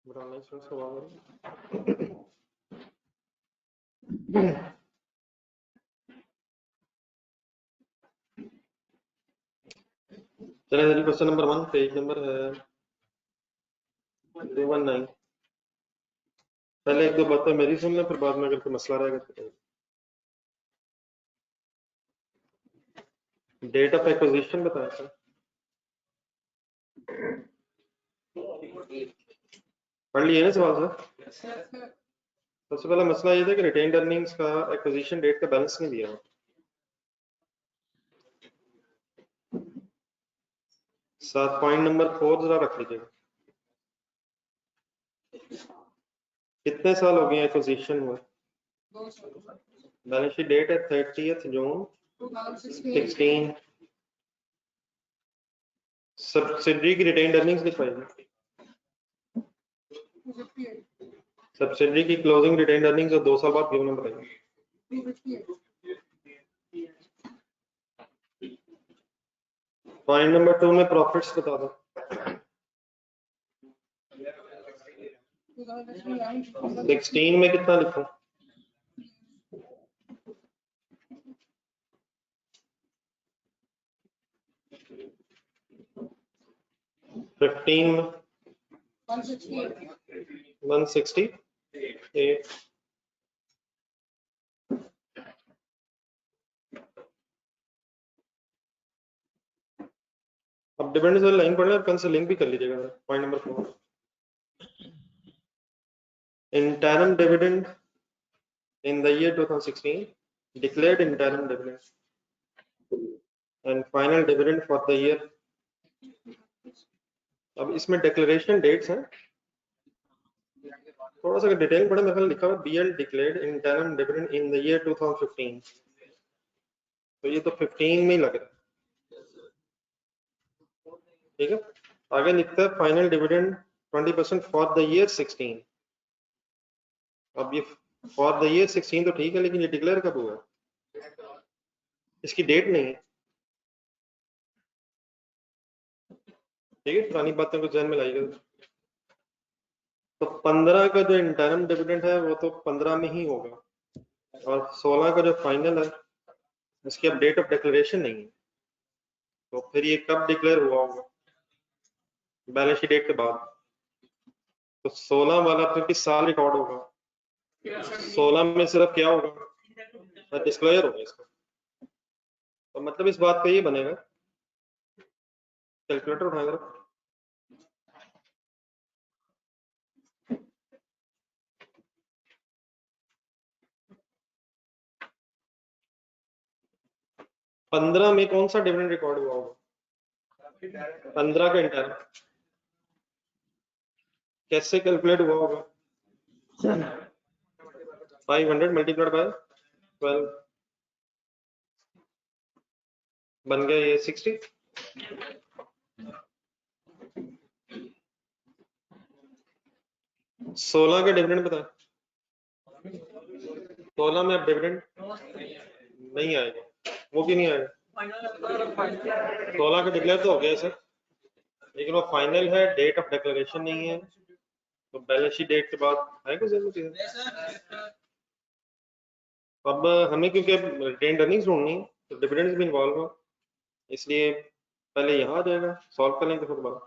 चलिए question number 1 page number है 219। पहले एक दो बातें मेरी सुन लें, फिर बाद में अगर कोई मसला रहेगा तो डेट ऑफ एक्विजिशन बताया था। पढ़ लिए ना सवाल सर? सबसे पहला मसला ये था कि रिटेन्ड अर्निंग्स का एक्विजिशन डेट का बैलेंस नहीं दिया हुआ। साथ पॉइंट नंबर 4 जरा रख लीजिएगा। कितने साल हो गए एक्विजिशन हुए? बैलेंस शीट डेट है 30 जून 2016। सब्सिडरी की रिटेन्ड अर्निंग्स लिखवाइए। सब्सिडरी की क्लोजिंग रिटेन्ड अर्निंग्स और 2 साल बाद गिवन बताइए। पॉइंट नंबर 2 में प्रॉफिट्स बता दो। 16 में कितना लिखूं? 15 में 168। अब डिविडेंड वाली लाइन पढ़ना, कल से लिंक भी कर लीजिएगा। Point number 4, interim dividend in the year 2016, declared interim dividend and final dividend for the year। अब इसमें डिक्लेरेशन डेट्स हैं, थोड़ा सा डिटेल पढ़े। मेरे ख्याल लिखा हुआ BL declared interim dividend in the year 2015, तो ये तो 15 में ही लग रहा है। ठीक है, आगे लिखता है final dividend 20% for the year 16। अब ये फॉर द ईयर 16 तो ठीक है, लेकिन ये डिक्लेयर कब हुआ? इसकी डेट नहीं है। ठीक है, पुरानी बातें को ध्यान में लाइएगा। तो 15 का जो इंटरम डिविडेंड है वो तो 15 में ही होगा, और 16 का जो फाइनल है इसकी अब डेट ऑफ डिक्लेरेशन नहीं है, तो फिर ये कब डिक्लेयर हुआ होगा? बैलेंस शीट डेट के बाद। तो 16 वाला फिर किस साल रिकॉर्ड होगा? 16 में सिर्फ क्या होगा? डिस्क्लोजर होगा इसका। तो मतलब इस बात का ये बनेगा, कैलकुलेटर उठाएगा 15 में कौन सा डिविडेंड रिकॉर्ड हुआ होगा? 15 का इंटरम कैसे कैलकुलेट हुआ होगा? 500 मल्टीप्लाइड बाय 12 बन गया ये 60। 16 का डिविडेंड बता। 16 में अब डिविडेंड नहीं आएगा। वो क्यों नहीं आएगा? 16 का डिक्लेयर तो हो गया सर, लेकिन वो फाइनल है, डेट ऑफ डिक्लेरेशन नहीं है, तो बैलेंस शीट डेट के बाद आएगा जरूर। अब हमें क्योंकि रिटेन्ड अर्निंग्स ढूंढनी है तो डिविडेंड्स भी इन्वॉल्व हो, इसलिए पहले यहाँ आ जाएगा, सॉल्व कर लेंगे फिर बाद।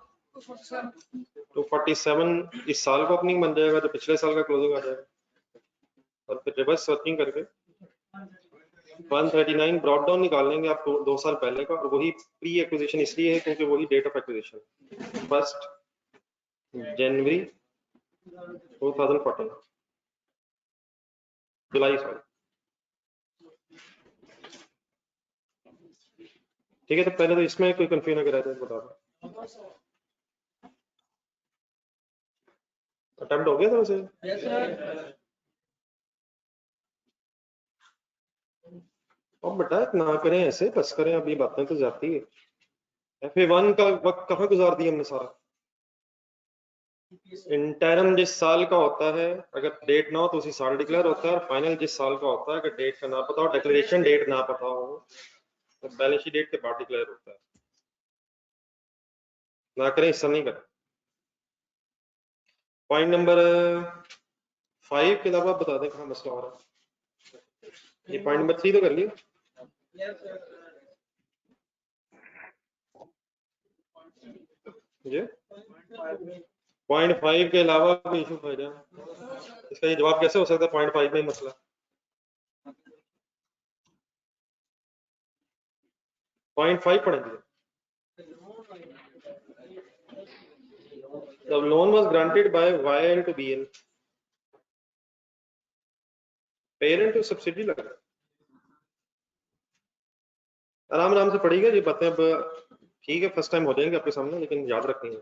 तो 47 इस साल का ओपनिंग बन जाएगा, तो पिछले साल का क्लोजिंग आ जाएगा, और फिर रिवर्स सर्चिंग करके 139 ब्रॉड डाउन निकाल लेंगे आप 2 साल पहले का, और वही प्री एक्विजिशन इसलिए है क्योंकि वही डेट ऑफ एक्विजिशन 1 जनवरी 2014, जुलाई साल। ठीक है, तो पहले तो इसमें कोई कंफ्यूजन अगर रहता है तो बता दो। अटेम्प्ट हो गया था वैसे? अब बेटा ना करें ऐसे, बस करें, अभी बातें तो जाती है। FA1 का वक्त कहाँ गुजार दिया हमने सारा? इंटरम जिस साल का होता है, अगर डेट ना हो तो उसी साल डिक्लेयर होता है, और फाइनल जिस साल का होता है, अगर डेट का ना पता हो, डिक्लेरेशन डेट ना पता हो, तो बैलेंस शीट डेट के बाद डिक्लेयर होता है। ना करें, हिस्सा नहीं करें। पॉइंट नंबर 5 के अलावा बता दें कहाँ मसला हो रहा है। ये पॉइंट नंबर 3 तो कर लिया। जी पॉइंट 5 के अलावा कोई इशू हो जाए, इसका ये जवाब कैसे हो सकता है पॉइंट 5 में ही मसला। पॉइंट 5 पढ़ेंगे। The loan was granted by YL to BL. Parent to subsidy लगा, आराम आराम से पढ़िएगा ये बातें। अब ठीक है फर्स्ट टाइम हो जाएंगे आपके सामने, लेकिन याद रखनी है।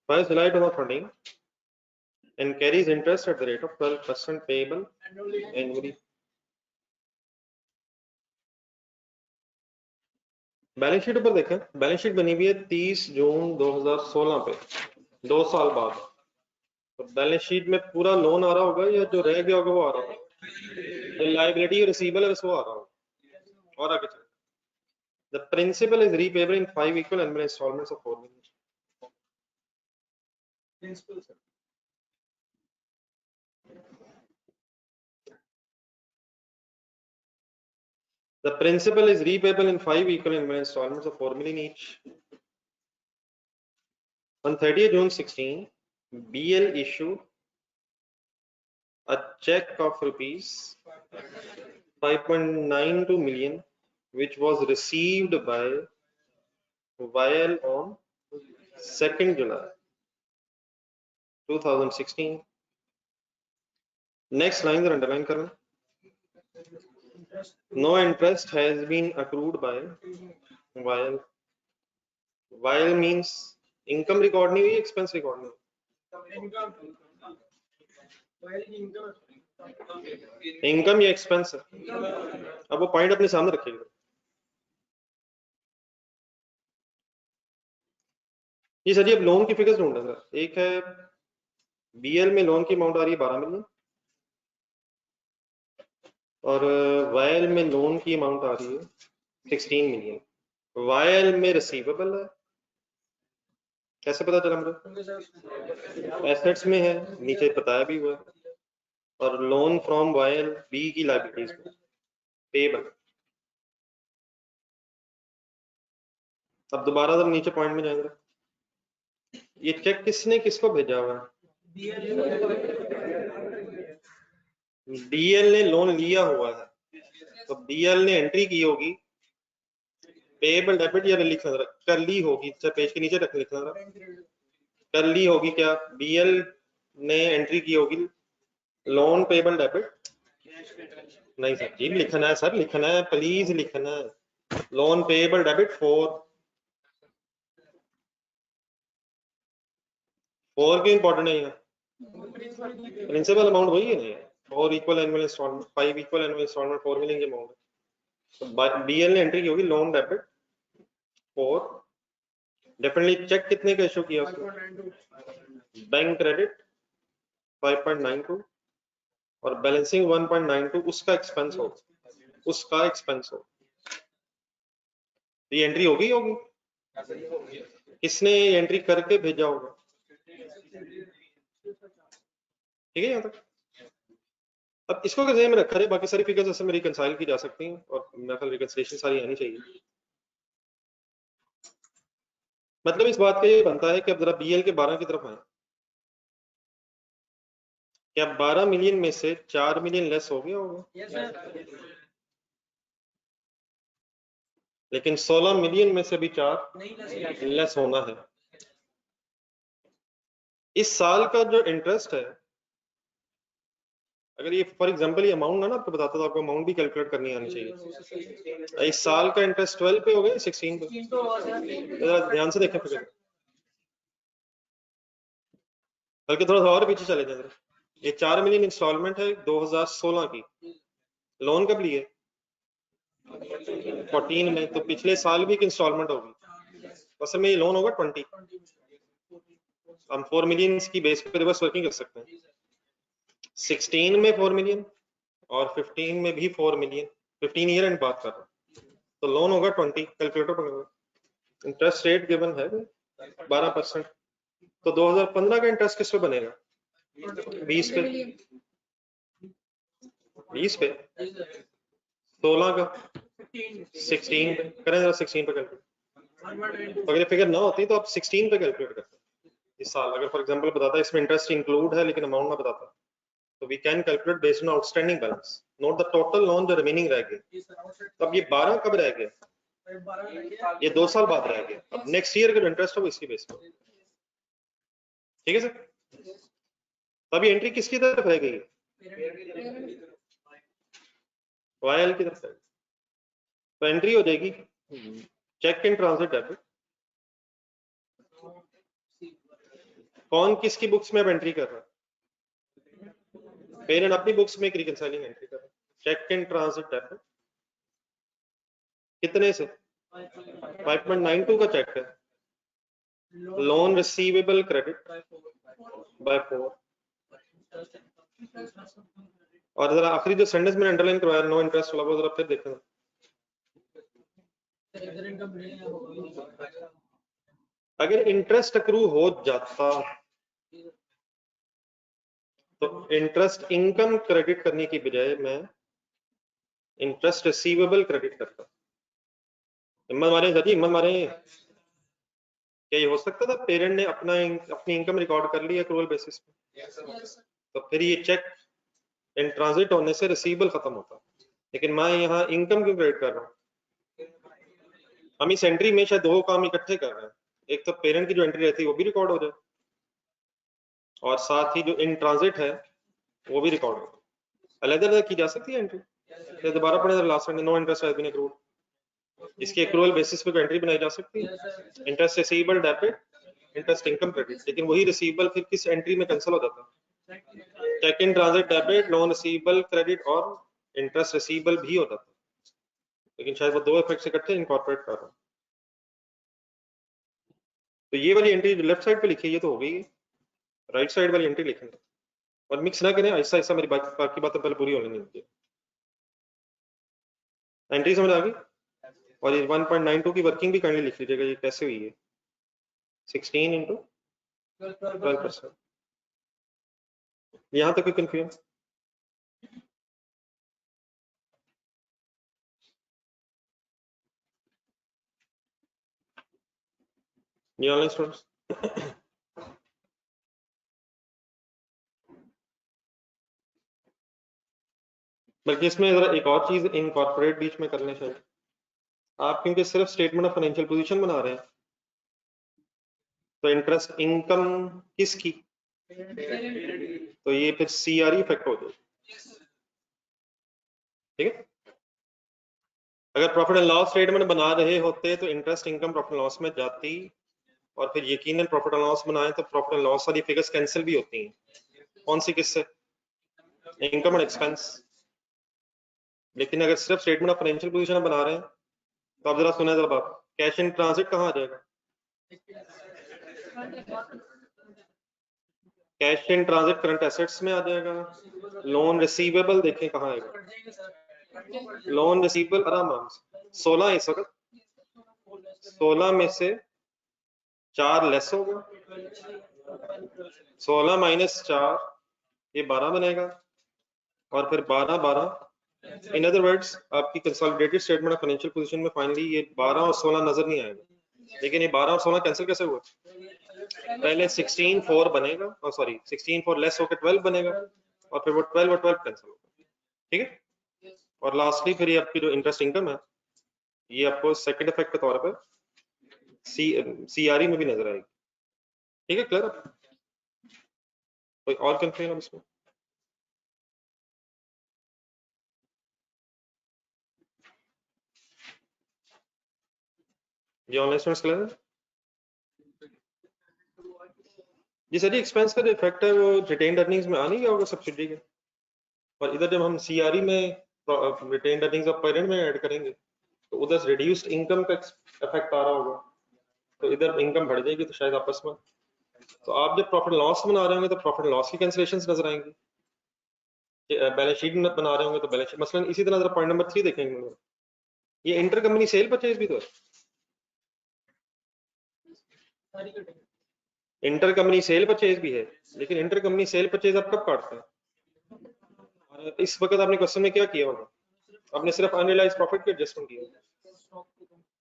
First July 2013 and carries interest at the rate of 12% payable annually. Balance sheet ऊपर देखें, बैलेंस शीट बनी हुई है 30 जून 2016 पे, 2 साल बाद। तो बैलेंस शीट में पूरा लोन आ रहा होगा या जो रह गया होगा वो आ रहा होगा, जो लायबिलिटी रिसीवेबल है वो आ रहा होगा। और आगे चलो, the principal is repayable in 5 equal annual installments of 4 million. The principal is repayable in 5 equal annual installments of 4 million each. On 30th June 16, BL issued a check of rupees 5.92 million, which was received by YL on 2nd July 2016. Next line are underline करना. No interest has been accrued by YL. YL means income record नहीं हुई, expense record नहीं हुई। Income या expense है। अब वो point अपने सामने रखिएगा। ये सर जी अब लोन की फिगर्स ढूंढ रहे हैं। एक है बीएल में लोन की अमाउंट आ रही है 12 मिलियन और वायल में लोन की अमाउंट आ रही है 16 मिलियन। वायल में रिसीवेबल है, कैसे पता चला मुझे? एसेट्स में है, नीचे बताया भी हुआ है। और लोन फ्रॉम वायल बी की लायबिलिटीज में पेबल। अब दोबारा जब नीचे पॉइंट में जाएंगे, ये चेक किसने किसको भेजा हुआ है? डीएल ने लोन लिया हुआ है, तो डीएल ने एंट्री की होगी पेबल डेबिट या लिखना कर ली होगी, पेज के नीचे तक लिखना कर ली होगी क्या? बीएल ने एंट्री की होगी लोन पेबल डेबिट। नहीं सर जी लिखना है, सर लिखना है, प्लीज लिखना है। लोन पेबल डेबिट फोर की इंपॉर्टेंट है, प्रिंसिपल अमाउंट वही है नहीं, 4 equal annual installment, 5 equal annual installment, 4 million की अमाउंट है। तो बीएल ने एंट्री की होगी लोन डेबिट 4। डेफिनेटली चेक कितने का इशू किया उसको? बैंक क्रेडिट 5.92 और बैलेंसिंग 1.92 उसका एक्सपेंस हो, उसका एक्सपेंस हो। ये एंट्री होगी किसने एंट्री करके भेजा होगा? ठीक है यहाँ तक। अब इसको अगर ध्यान में रखा जाए, बाकी सारी फिगर्स ऐसे में रिकंसाइल की जा सकती हैं और मेरे ख्याल रिकंसिलिएशन सारी आनी चाहिए। मतलब इस बात का ये बनता है कि अब जरा बीएल के 12 की तरफ आए। क्या 12 मिलियन में से 4 मिलियन लेस हो गया होगा? लेकिन 16 मिलियन में से भी 4 लेस होना है। इस साल का जो इंटरेस्ट है, अगर ये फॉर एग्जांपल ये अमाउंट ना आपको बताता तो आपको अमाउंट भी कैलकुलेट करनी आनी चाहिए। इस साल का इंटरेस्ट 12 पे हो गया 16 पे? ध्यान से देखें फिगर, बल्कि थोड़ा सा और पीछे चले जाए। ये 4 मिलियन इंस्टॉलमेंट है 2016 की। लोन कब लिए? 14 में। तो पिछले साल भी एक इंस्टॉलमेंट होगी, असल में ये लोन होगा 20। हम 4 मिलियन की बेस पे रिवर्स वर्किंग कर सकते हैं। 16 में 4 मिलियन और 15 में भी 4 मिलियन, 15 ईयर एंड बात कर रहा हूँ, तो लोन होगा 20। कैलकुलेटर पकड़ो, इंटरेस्ट रेट गिवन है 12%। तो 2015 का इंटरेस्ट किस पे बनेगा? 20 पे। 20 पे 16 का 16 पे करें जरा, 16 पे कैलकुलेट। अगर फिगर ना होती तो आप 16 पे कैलकुलेट करते इस साल। अगर फॉर एग्जांपल बताता इसमें इंटरेस्ट इंक्लूड है लेकिन अमाउंट ना बताता, तो we can calculate based on outstanding balance, not the total loan जो रिमेनिंग रह गए। तब ये 12 कब रह गए? ये 2 साल बाद रह गए। अब नेक्स्ट ईयर का जो इंटरेस्ट हो इसकी बेस पर, ठीक है सर। तब ये एंट्री किसकी तरफ रह गई? वाईएल की तरफ। तो एंट्री हो जाएगी चेक इन ट्रांजिट डेबिट। कौन किसकी बुक्स में अब एंट्री कर रहा है? पेरेंट अपनी बुक्स में एक रिकंसाइलिंग एंट्री कर रहा है, चेक इन ट्रांजिट डेबिट। कितने से? 5.92 का चेक है, लोन रिसीवेबल क्रेडिट बाय 4। और जरा आखिरी जो सेंटेंस में अंडरलाइन करवाया नो इंटरेस्ट वाला, वो जरा फिर देखना। अगर इंटरेस्ट अक्रू हो जाता तो इंटरेस्ट इनकम क्रेडिट करने की बजाय मैं इंटरेस्ट रिसीवेबल क्रेडिट करता। हिम्मत मारे सर जी, हिम्मत मारे। क्या ये हो सकता था पेरेंट ने अपनी इनकम रिकॉर्ड कर ली एक्रूवल बेसिस पे, तो फिर ये चेक इन ट्रांजिट होने से रिसीवेबल खत्म होता। लेकिन मैं यहाँ इनकम क्यों क्रेडिट कर रहा हूँ? हम इस एंट्री में शायद 2 काम इकट्ठे कर रहे हैं, एक तो पेरेंट की जो एंट्री रहती है वो भी रिकॉर्ड हो जाए, और साथ ही जो इन ट्रांजिट है वो भी रिकॉर्ड हो। अलग-अलग की जा सकती है एंट्री। तो दोबारा पढ़े लास्ट में, no interest has been accrued, इसकी एक्रूवल बेसिस पे एंट्री बनाई जा सकती है, interest receivable debit, interest income credit. लेकिन वही रिसीवेबल फिर किस एंट्री में कैंसिल हो जाता है? Cheque in transit debit, loan receivable credit और इंटरेस्ट रिसीवेबल भी होता था। लेकिन शायद वो 2 इफेक्ट्स इकट्ठे इनकॉर्पोरेट कर रहा हूं। तो ये वाली एंट्री जो लेफ्ट साइड पे लिखी है ये तो हो गई, राइट साइड वाली एंट्री लिखेंगे और मिक्स ना करें, ऐसा ऐसा मेरी बाकी बातें पहले पूरी होने नहीं। एंट्री समझ आ गई? और ये 1.92 की वर्किंग भी काइंडली लिख लीजिएगा, ये कैसे हुई है 16 इंटू 12%। यहाँ तक कोई कंफ्यूजन? ये ऑनलाइन स्टूडेंट्स बल्कि इसमें जरा एक और चीज इनकॉर्पोरेट बीच में करने चाहिए आप, क्योंकि सिर्फ स्टेटमेंट ऑफ फाइनेंशियल पोजीशन बना रहे हैं, तो इंटरेस्ट इनकम किसकी? तो ये फिर सीआरई इफेक्ट हो जाए, ठीक है। अगर प्रॉफिट एंड लॉस स्टेटमेंट बना रहे होते तो interest income profit and loss में जाती, और फिर यकीनन प्रॉफिट एंड लॉस बनाए तो प्रॉफिट एंड लॉस वाली फिगर्स कैंसिल भी होती हैं। कौन सी किससे? इनकम और एक्सपेंस। लेकिन अगर सिर्फ स्टेटमेंट ऑफ फाइनेंशियल पोजीशन बना रहे हैं तो आप जरा सुने जरा बात, कैश इन ट्रांजिट कहाँ आ जाएगा? Cash in transit current assets में आ जाएगा। लोन रिसीवेबल देखें कहाँ आएगा? लोन रिसीवेबल आराम से 16 इस वक्त, 16 में से 4 लेस होगा, 16 माइनस 4 ये 12 बनेगा, और फिर 12 12 इन अदर वर्ड्स आपकी consolidated statement of financial position में फाइनली ये 12 और 16 नजर नहीं आएगा। लेकिन ये 12 और 16 कैंसिल कैसे हुआ? पहले 16 4 बनेगा, और सॉरी 16 4 लेस होकर 12 बनेगा, और फिर वो 12 और 12 कैंसिल होगा, ठीक है। और लास्टली फिर ये आपकी जो इंटरेस्ट इनकम है ये आपको सेकंड इफेक्ट के तौर पर सीआरई में भी नजर आएगी, ठीक है। क्लियर? कोई और कंफ्यूजन इसमें? ये ऑनलाइन स्टूडेंट्स क्लियर है? जी सर, एक्सपेंस का जो इफेक्ट है वो रिटेन्ड अर्निंग्स में आ नहीं गया होगा सब्सिडी के, और इधर जब हम सीआरई में रिटेन्ड अर्निंग्स ऑफ पेरेंट में ऐड करेंगे तो उधर रिड्यूस्ड इनकम का इफेक्ट आ रहा होगा, तो इधर इनकम बढ़ जाएगी तो शायद आपस में। तो आप जब प्रॉफिट लॉस बना रहे होंगे तो प्रॉफिट लॉस की कैंसिलेशंस नजर आएंगी, बैलेंस शीट बना रहे होंगे तो बैलेंस शीट। मसलन इसी तरह पॉइंट नंबर 3 देखेंगे, ये इंटर कंपनी सेल परचेज भी तो है। इंटर कंपनी सेल परचेज भी है, लेकिन इंटर कंपनी सेल परचेज आप कब काटते हैं? और इस वक्त आपने क्वेश्चन में क्या किया होगा? आपने सिर्फ अनरियलाइज प्रॉफिट की एडजस्टमेंट किया,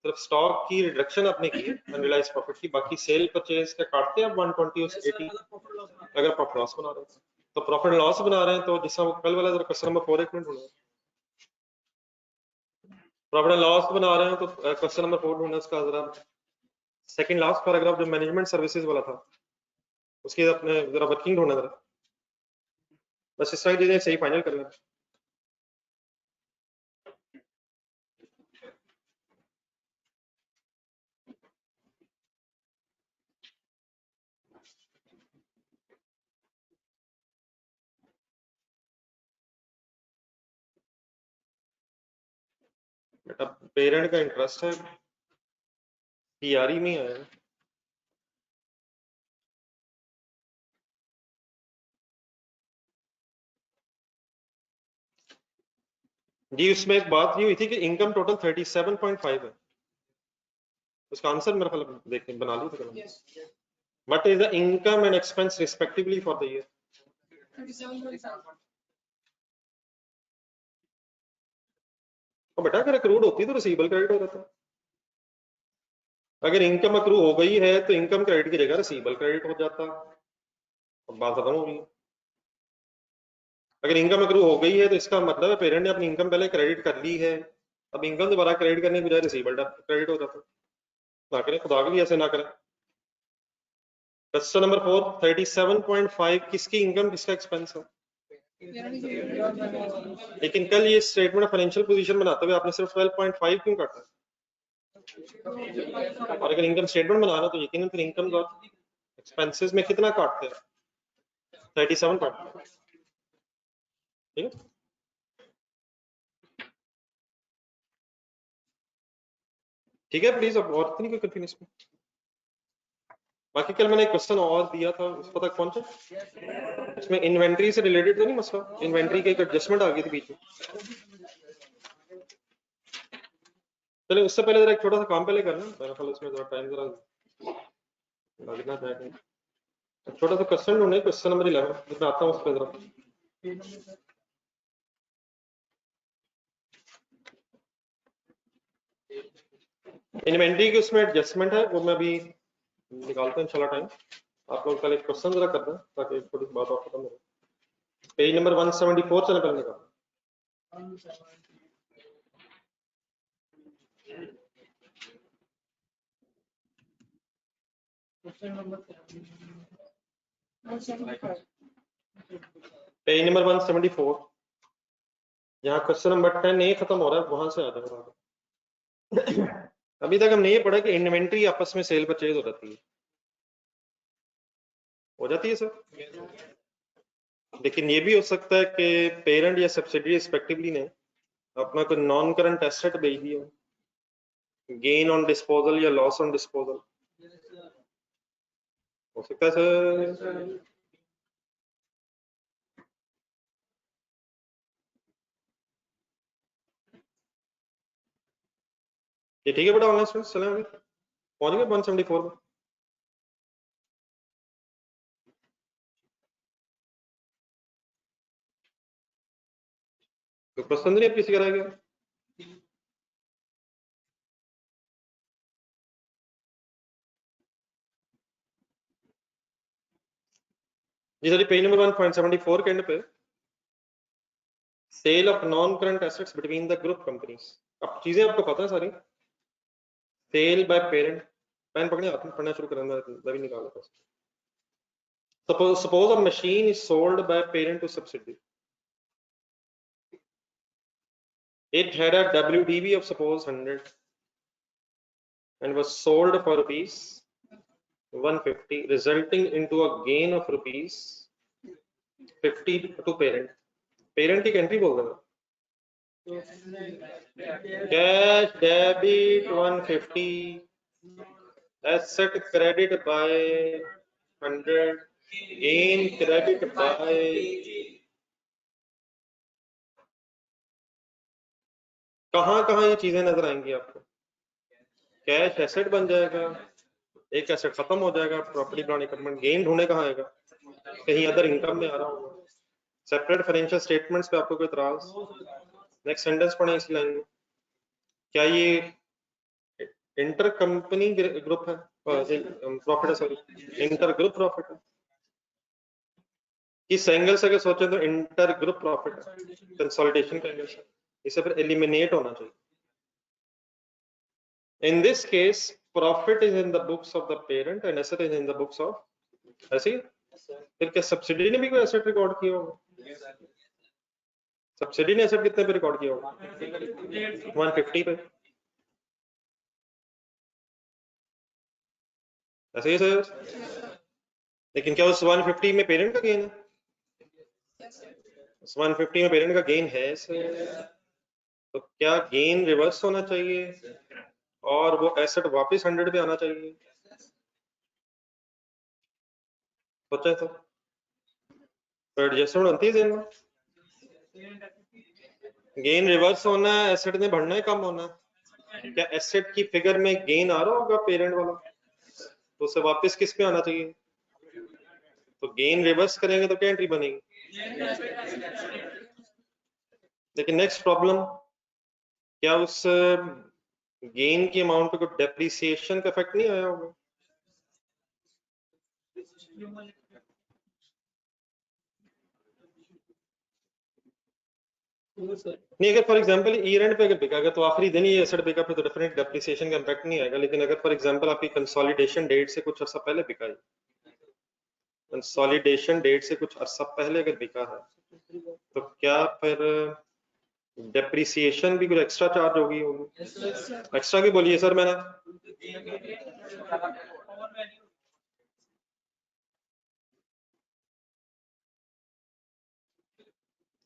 सिर्फ स्टॉक की रिडक्शन आपने की है अनरियलाइज प्रॉफिट की, बाकी सेल परचेज का काटते हैं आप 120 और 80 अगर प्रॉफिट लॉस बना रहे हैं। तो प्रॉफिट लॉस बना रहे हैं तो जिसका वो कल वाला जरा क्वेश्चन नंबर 4 एक मिनट ढूंढो, प्रॉफिट लॉस बना रहे हैं तो क्वेश्चन नंबर 4 ढूंढना, उसका जरा सेकंड लास्ट पैराग्राफ जो मैनेजमेंट सर्विसेज वाला था उसकी अपने जरा वर्किंग ढूंढना जरा, बस इस तरह की चीजें सही फाइनल कर लें। बेटा पेरेंट का इंटरेस्ट है सीआरई में आया है। जी उसमें एक बात ये हुई थी कि इनकम टोटल 37.5 है, उसका आंसर मेरे ख्याल देखें बना ली था। What is the income and expense respectively for the year? और बेटा अगर अक्रूड होती तो रिसीवेबल क्रेडिट हो जाता, अगर इनकम अक्रू हो गई है तो इनकम क्रेडिट की जगह रिसीवेबल क्रेडिट हो जाता, अब बात खत्म हो गई। अगर इनकम अक्रू हो गई है तो इसका मतलब है पेरेंट ने अपनी इनकम पहले क्रेडिट कर ली है, अब इनकम दोबारा क्रेडिट करने की बजाय रिसीवेबल क्रेडिट हो जाता। ना करें खुदा के लिए ऐसे ना करें। क्वेश्चन नंबर 4 37.5 किसकी इनकम किसका एक्सपेंस है? लेकिन कल ये स्टेटमेंट ऑफ फाइनेंशियल पोजीशन बनाते हुए आपने सिर्फ 12.5 क्यों काटा? और अगर इनकम स्टेटमेंट बना रहा तो यकीनन फिर इनकम और एक्सपेंसेस में कितना काटते हैं? 37 काटते हैं, ठीक है। ठीक है प्लीज, अब और इतनी कोई कंफ्यूजन इसमें। बाकी कल मैंने एक क्वेश्चन और दिया था, उस पर तक पहुंचे? इसमें इन्वेंट्री से रिलेटेड तो नहीं मसला? इन्वेंट्री की एक एडजस्टमेंट आ गई थी बीच में। चलिए उससे पहले जरा एक छोटा सा काम पहले करना, मेरा ख्याल उसमें जरा टाइम जरा लगना चाहिए। छोटा सा क्वेश्चन ढूंढे, क्वेश्चन नंबर 11 जिसमें आता हूँ उस पर जरा। इन्वेंट्री की उसमें एडजस्टमेंट है, वो मैं अभी निकालता हूँ इंशाल्लाह टाइम। आप लोग कल एक क्वेश्चन जरा कर दें ताकि एक छोटी बात और खत्म हो। पेज नंबर 174 चले पहले निकाल। पेज नंबर 174 जहाँ क्वेश्चन नंबर 10 ए खत्म हो रहा है वहां से आ जाएगा। अभी तक हमने ये पढ़ा कि इन्वेंट्री आपस में सेल परचेज हो जाती है, सर। लेकिन ये भी हो सकता है कि पेरेंट या सब्सिडी रिस्पेक्टिवली ने अपना कोई नॉन करंट एसेट बेच दिया, गेन ऑन डिस्पोजल या लॉस ऑन डिस्पोजल हो सकता है सर। ये ठीक है बेटा, ऑनलाइन स्टूडेंट्स चले अभी पहुंच गए 174 में। तो प्रश्न नहीं अब किसी का रह गया? जी सर, पेज नंबर 1.74 के एंड पे sale of non current assets between the group companies. अब चीजें आपको पता है सारी। सेल बाय पेरेंट, पेन पकड़े हाथ में, पढ़ना शुरू करें, मैं भी निकाल लेता हूं। Suppose a machine is sold by parent to subsidiary. It had a WDV of suppose 100 and was sold for rupees 150, resulting into a gain of rupees 50 to parent. Parent की एंट्री बोल देना, cash debit 150, asset credit by 100, gain credit by। कहां कहां ये चीजें नजर आएंगी आपको? कैश एसेट बन जाएगा, एक एसेट खत्म हो जाएगा, प्रॉपर्टी प्लांट इक्विपमेंट, गेन ढूंढने कहाँ आएगा, कहीं अदर इनकम में आ रहा होगा। सेपरेट फाइनेंशियल स्टेटमेंट्स पे आपको कोई इतराज? नेक्स्ट सेंटेंस पढ़ें इसी लाइन में। क्या ये इंटर कंपनी ग्रुप है, प्रॉफिट है, सॉरी इंटर ग्रुप प्रॉफिट है? इस एंगल से अगर सोचे तो इंटर ग्रुप प्रॉफिट है, कंसोलिडेशन के एंगल से इसे फिर एलिमिनेट होना चाहिए। In this case, profit is in the books of the parent and asset is in the books of, ऐसे ही? फिर क्या सब्सिडी ने भी कोई एसेट रिकॉर्ड किया होगा? सब्सिडी ने एसेट कितने पे रिकॉर्ड किया होगा? 150 पे। ऐसे ही सर। लेकिन क्या उस 150 में पेरेंट का गेन है? उस 150 में पेरेंट का गेन है सर, तो क्या गेन रिवर्स होना चाहिए और वो एसेट वापस 100 पे आना चाहिए? सोचा तो एडजस्टमेंट बनती है में, गेन रिवर्स होना है, एसेट ने बढ़ना है, कम होना है। क्या एसेट की फिगर में गेन आ रहा होगा पेरेंट वाला, तो उसे वापस किस पे आना चाहिए? तो गेन रिवर्स करेंगे तो क्या एंट्री बनेगी? लेकिन नेक्स्ट प्रॉब्लम, क्या उस गेन की अमाउंट पे कोई डेप्रिसिएशन का इफेक्ट नहीं आया होगा? नहीं, अगर फॉर एग्जांपल ईयर एंड पे अगर बिका अगर तो आखिरी दिन ही एसेट बिका फिर तो डेफिनेट डेप्रिसिएशन का इम्पैक्ट नहीं आएगा। लेकिन अगर फॉर एग्जांपल आपकी कंसोलिडेशन डेट से कुछ अर्सा पहले बिका है, कंसोलिडेशन डेट से कुछ अर्सा पहले अगर बिका है, तो क्या फिर डेप्रिसिएशन भी कुछ एक्स्ट्रा चार्ज होगी? एक्स्ट्रा भी बोलिए सर मैंने।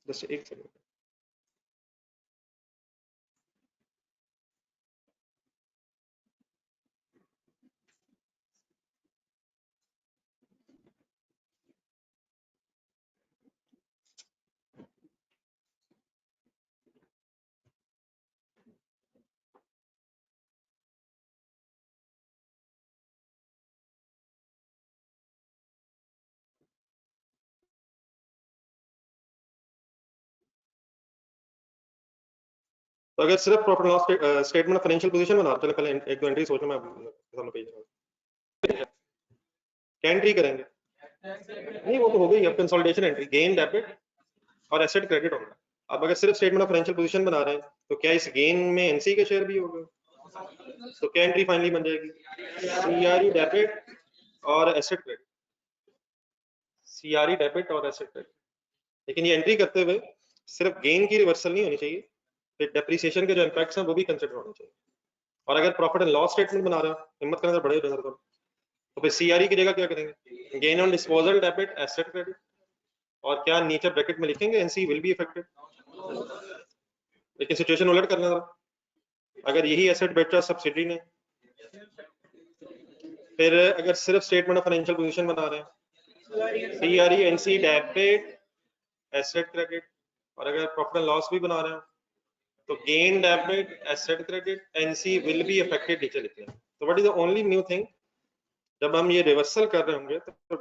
जस्ट एक सेकंड। तो अगर सिर्फ profit loss statement financial position बना, चलो पहले एक दो एंट्री सोच लो, मैं सामने पेज क्या एंट्री करेंगे? नहीं वो तो हो गई, अब कंसोलिडेशन एंट्री, गेन डेबिट और एसेट क्रेडिट होगा। अब अगर सिर्फ स्टेटमेंट ऑफ फाइनेंशियल पोजीशन बना रहे हैं तो क्या इस गेन में एनसी के शेयर भी होंगे? तो क्या एंट्री फाइनली बन जाएगी? सीआरई डेबिट और एसेट क्रेडिट, सीआरई डेबिट और एसेट क्रेडिट। लेकिन ये एंट्री करते हुए सिर्फ गेन की रिवर्सल नहीं होनी चाहिए, फिर डेप्रिसिएशन के जो इम्पैक्ट्स हैं वो भी कंसिडर होने चाहिए। और अगर प्रॉफिट एंड लॉस स्टेटमेंट बना रहे हो, हिम्मत करने से बड़े हो जाए तो फिर सीआरई की जगह क्या करेंगे? Gain on disposal debit asset credit, और क्या नीचे ब्रैकेट में लिखेंगे एनसी विल बी अफेक्टेड। लेकिन सिचुएशन उलट करना जरा, अगर यही एसेट बेचा सब्सिडी ने, फिर अगर सिर्फ स्टेटमेंट ऑफ फाइनेंशियल पोजीशन बना रहे हैं, CRE NC debit asset credit, और अगर प्रॉफिट एंड लॉस भी बना रहे हैं तो gain debit asset credit NC will be affected नीचे लिखते हैं। तो what is the only new thing, जब हम ये रिवर्सल कर रहे होंगे तो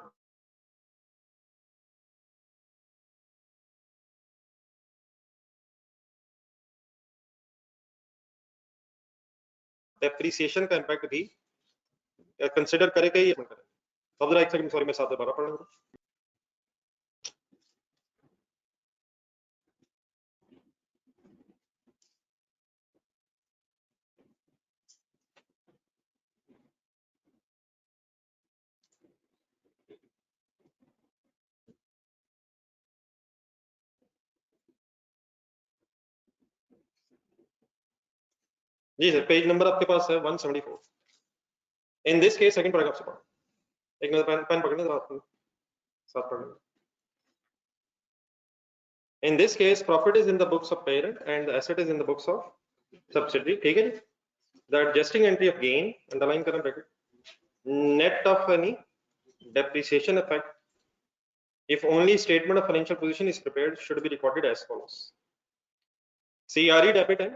डेप्रिसिएशन का इम्पैक्ट भी कंसिडर करेगा ही करें। तो जरा एक सेकंड, सॉरी मैं साथ दोबारा पढ़ रहा हूं। जी सर, पेज नंबर आपके पास है 174। In this case second paragraph से पढ़ो, एक मिनट पेन पकड़ने जरा आपको साथ पढ़ने। In this case, profit is in the books of parent and the asset is in the books of subsidiary. ठीक है जी? The adjusting entry of gain, underline करना bracket, net of any depreciation effect, if only statement of financial position is prepared, should be recorded as follows. CRE debit है,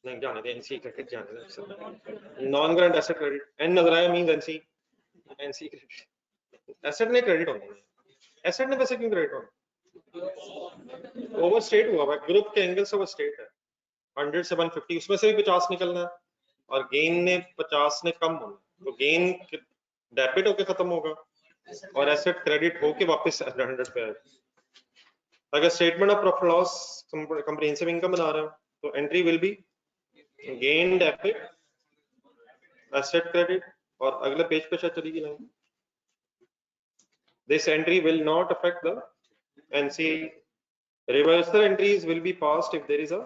नहीं जाने दे, NC credit जाने दे, non current asset credit, एन नजर आया means NC, NC credit. Asset ने credit होना है, एसेट ने वैसे क्यों क्रेडिट होना, ओवरस्टेट हुआ है, ग्रुप के एंगल से ओवरस्टेट है, 100 से 150 उसमें से भी 50 निकलना है, और गेन ने 50 ने कम होना, तो गेन डेबिट होके खत्म होगा और एसेट क्रेडिट होके वापस 100 पे आएगा। अगर statement of profit loss comprehensive income बना रहे हो तो entry will be gain debit asset credit, और अगले पेज पे शायद चलेगी नहीं, this entry will not affect the NC, reversal entries will be passed if there is a,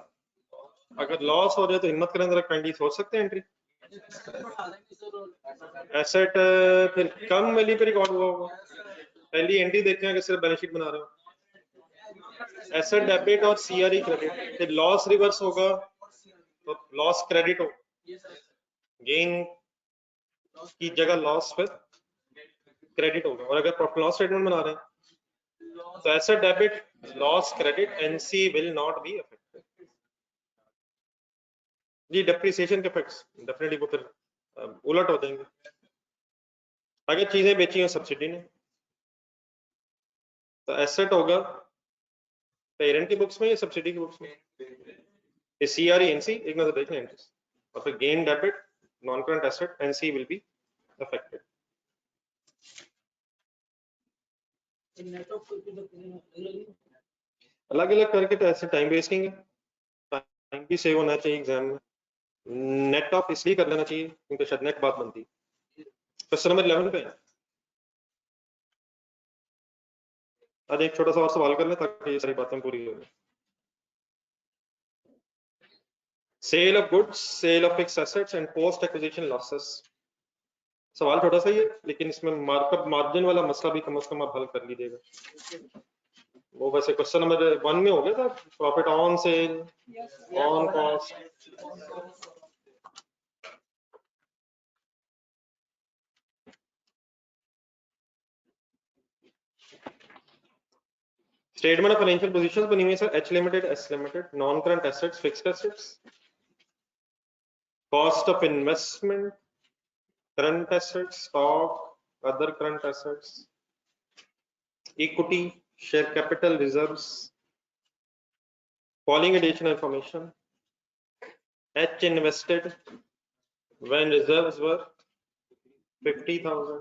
अगर लॉस हो जाए तो हिम्मत करें जरा काइंडली सोच सकते हैं एंट्री, एसेट फिर कम वैल्यू पे रिकॉर्ड हुआ होगा, पहली एंट्री देखते हैं अगर सिर्फ बैलेंस शीट बना रहे हो, एसेट डेबिट और सीआरई क्रेडिट, फिर लॉस रिवर्स होगा तो लॉस क्रेडिट हो, गेन की जगह लॉस फिर क्रेडिट होगा, और अगर प्रॉफिट लॉस स्टेटमेंट बना रहे हैं तो asset debit loss credit NC will not be affected. जी डेप्रिसिएशन के इफेक्ट्स डेफिनेटली वो फिर उलट हो जाएंगे, अगर चीजें बेची हो सब्सिडी ने तो एसेट होगा पेरेंट की बुक्स में या सब्सिडी की बुक्स में, ये सीआरई एनसी एक नजर देखना एंट्रीज, और फिर gain debit non current asset NC will be affected. अलग अलग करके तो ऐसे टाइम वेस्टिंग है, टाइम भी सेव होना चाहिए एग्जाम में, नेट ऑफ इसलिए कर लेना चाहिए क्योंकि शायद नेट बात बनती है। क्वेश्चन नंबर 11 पे आज एक छोटा सा और सवाल कर ले ताकि ये सारी बातें पूरी हो जाए। Sale of goods, sale of fixed assets and post acquisition losses, सवाल छोटा सा ही है लेकिन इसमें मार्कअप मार्जिन वाला मसला भी कम से कम आप हल कर लीजिएगा। वो वैसे क्वेश्चन नंबर 1 में हो गया था, profit on sale, on cost, statement of financial positions बनी हुई है sir, H limited, S limited, non current assets, fixed assets, cost of investment, current assets, stock, other current assets, equity, share capital, reserves, following additional information, H invested when reserves were 50,000,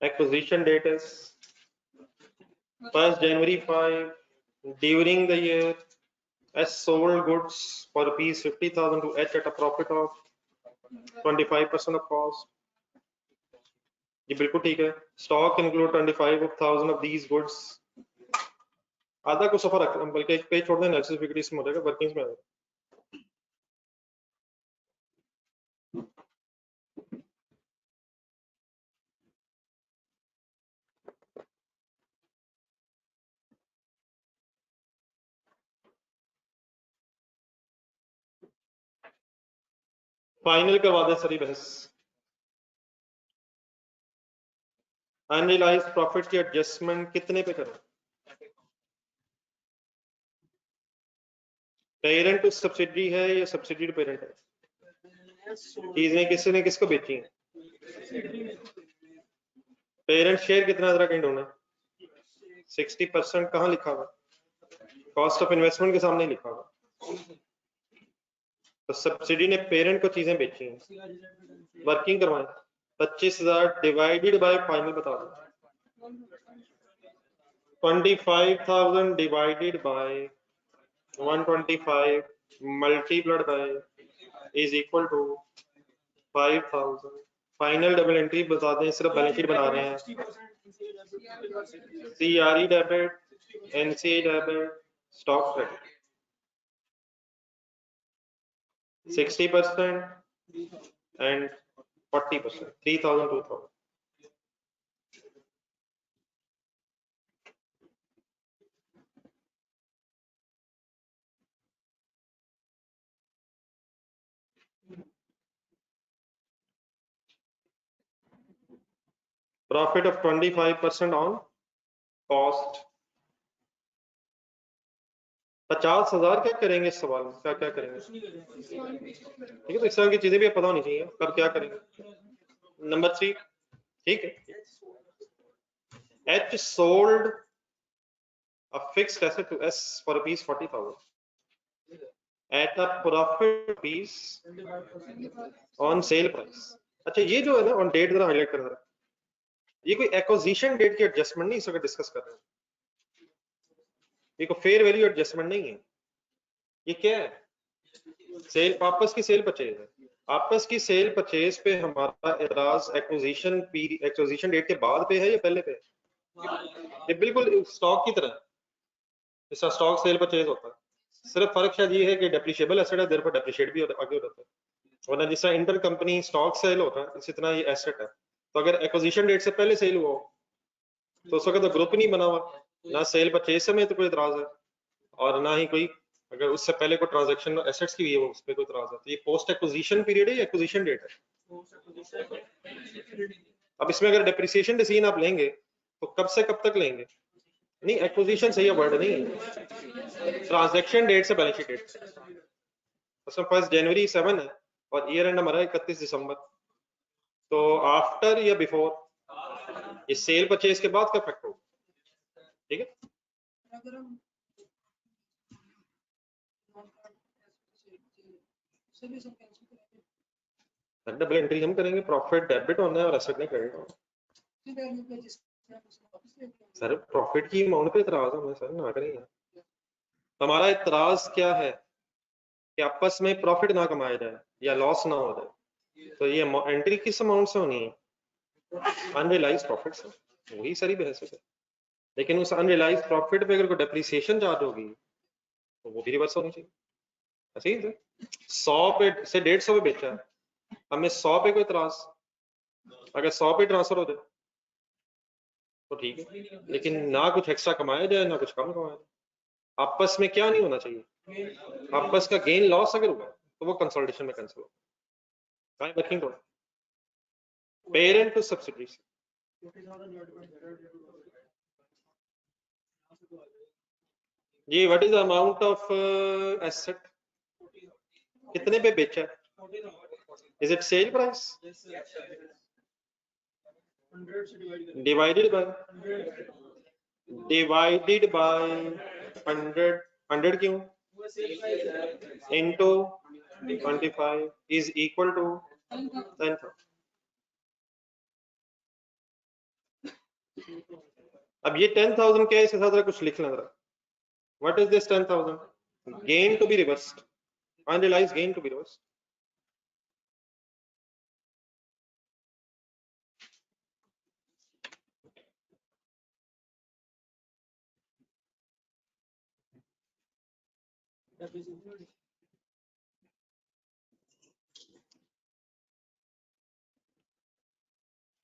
acquisition date is 1st January 5, during the year S sold goods for rupees 50,000 to H at a profit of 25% of cost, ये बिल्कुल ठीक है। Stock include 25,000 of these goods, आधा को सफर रख, बल्कि एक page छोड़ दें, एनालिसिस विक्रीज में हो जाएगा, वर्किंग्स में आ जाएगा। फाइनल करवा दे सारी बहस। अनरियलाइज्ड प्रॉफिट की एडजस्टमेंट कितने पे करें, पेरेंट टू सब्सिडी है या सब्सिडी टू पेरेंट है, चीजें किसी ने किसको बेची हैं, पेरेंट शेयर कितना जरा कहीं ढूंढना, 60% कहाँ लिखा हुआ, कॉस्ट ऑफ इन्वेस्टमेंट के सामने लिखा हुआ, तो सब्सिडी ने पेरेंट को चीजें बेची हैं, वर्किंग करवाएं, 25,000 डिवाइडेड बाय फाइनल बता दो, 25,000 divided by 125 multiplied by is equal to 5,000, final double entry बता दें, सिर्फ बैलेंस शीट बना रहे हैं, CRE debit, NC debit, stock credit, 60% and 40%, 3,000, 2,000। Profit of 25% on cost, 50,000 क्या करेंगे इस सवाल में, क्या क्या करेंगे? ठीक है, तो इस तरह की चीजें भी पता होनी चाहिए कब क्या करेंगे। नंबर 3, ठीक है, H sold a fixed asset to S for rupees 40,000 at a profit rupees on sale price। अच्छा, ये जो है ना ऑन डेट जरा हाईलाइट कर रहा है, ये कोई एक्विजिशन डेट की एडजस्टमेंट नहीं इस वक्त डिस्कस कर रहे हैं, ये कोई फेयर वैल्यू एडजस्टमेंट नहीं है, ये क्या है? सेल, आपस की सेल परचेज है। आपस की सेल परचेज पे हमारा एतराज एक्विजिशन डेट के बाद पे है या पहले पे है? ये बिल्कुल स्टॉक की तरह, इसका स्टॉक सेल परचेज होता है, सिर्फ फर्क शायद ये है कि डेप्रिशिएबल एसेट है, देयरफॉर डेप्रिशिएट भी आगे हो जाता है, वरना जिस तरह इंटर कंपनी स्टॉक सेल होता है इसी तरह ये एसेट है। तो अगर एक्विजिशन डेट से पहले सेल हुआ तो उस वक्त तो ग्रुप नहीं बना हुआ, ना सेल परचेज समय तो कोई इतराज है और ना ही कोई अगर उससे पहले कोई ट्रांजैक्शन एसेट्स की भी है उस पर कोई इतराज है। तो ये पोस्ट एक्विजिशन पीरियड है या एक्विजिशन डेट है? अब इसमें अगर डेप्रिसिएशन डिसीजन आप लेंगे तो कब से कब तक लेंगे? नहीं, एक्विजिशन सही वर्ड नहीं है, ट्रांजैक्शन डेट से बैलेंस शीट डेट, उसमें 1 जनवरी 7 है और ईयर एंड हमारा 31 दिसंबर, तो आफ्टर या बिफोर, ये सेल परचेज के बाद का इफेक्ट होगा, ठीक है। डबल एंट्री हम करेंगे, प्रॉफिट डेबिट होना है और एसेट नहीं क्रेडिट होना। सर प्रॉफिट की अमाउंट पे इतराज है सर, ना करेंगे। हमारा इतराज क्या है कि आपस में प्रॉफिट ना कमाया जाए या लॉस ना हो जाए, तो ये एंट्री किस अमाउंट से होनी है? अनरियलाइज प्रॉफिट से, वही सारी बहस है। लेकिन उस अनरियलाइज प्रॉफिट पे अगर कोई डेप्रिसिएशन चार्ज होगी तो वो भी रिवर्स होनी चाहिए, ऐसे ही 100 पे से 150 पे बेचा है, हमें 100 पे कोई इतराज, अगर 100 पे ट्रांसफर हो जाए तो ठीक है, लेकिन ना कुछ एक्स्ट्रा कमाया जाए ना कुछ कम कमाया जाए। आपस में क्या नहीं होना चाहिए? आपस का गेन लॉस अगर हुआ तो वो कंसोलिडेशन में कैंसिल होगा। वर्किंग पेरेंट टू सब्सिडी, जी what is the amount of asset, कितने पे बेचा है? Is it sale price divided by 100 क्यों इनटू 25 इज इक्वल टू 10,000। अब ये 10,000 क्या है, इसके साथ कुछ लिख लेना। What is this 10,000? Gain to be reversed, unrealized gain to be reversed.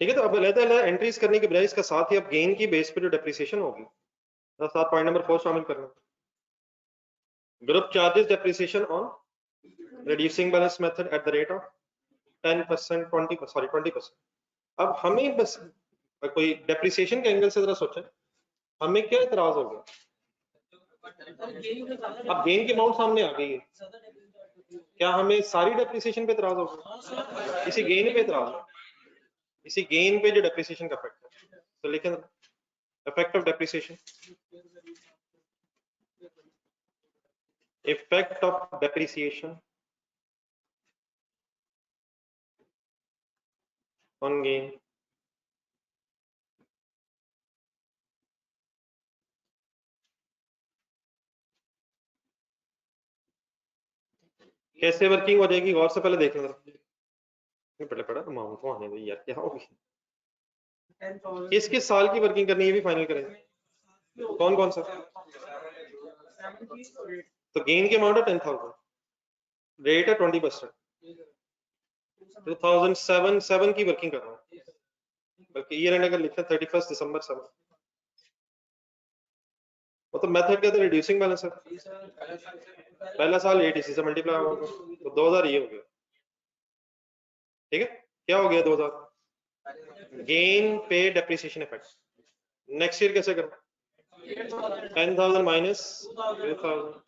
ठीक है, तो अब अलग-अलग एंट्रीज करने के बजाय इसका साथ ही अब गेन की बेस पे जो डेप्रिसिएशन होगी, तो साथ पॉइंट नंबर 4 शामिल करना। Group charges depreciation on reducing balance method at the rate of 10%, 20%। अब हमें बस कोई डेप्रिसिएशन के एंगल से जरा सोचें, हमें क्या इतराज होगा? अब गेन की अमाउंट सामने आ गई है, क्या हमें सारी डेप्रिसिएशन पे इतराज होगा? इसी गेन पे इतराज होगा, इसी गेन पे जो डेप्रिसिएशन का इफेक्ट है। तो लिखें effect of depreciation, effect of depreciation on gain। कैसे वर्किंग हो जाएगी गौर से पहले देख लेना, पहले पड़ा अमाउंट को आने दो यार, क्या होगी, किस किस साल की वर्किंग करनी है भी फाइनल करेंगे, कौन कौन सा। तो गेन की अमाउंट है 10,000, रेट है 20%, 2007 की वर्किंग कर रहा हूँ, बल्कि ईयर एंड अगर लिखा 31 दिसंबर 7, वो तो मेथड क्या था, रिड्यूसिंग बैलेंस है, पहला साल 8 इसी से मल्टीप्लाई होगा तो 2000 ये हो गया। ठीक है, क्या हो गया 2000 गेन पे डेप्रिसिएशन इफेक्ट। नेक्स्ट ईयर कैसे करो, 10,000 माइनस 2,000,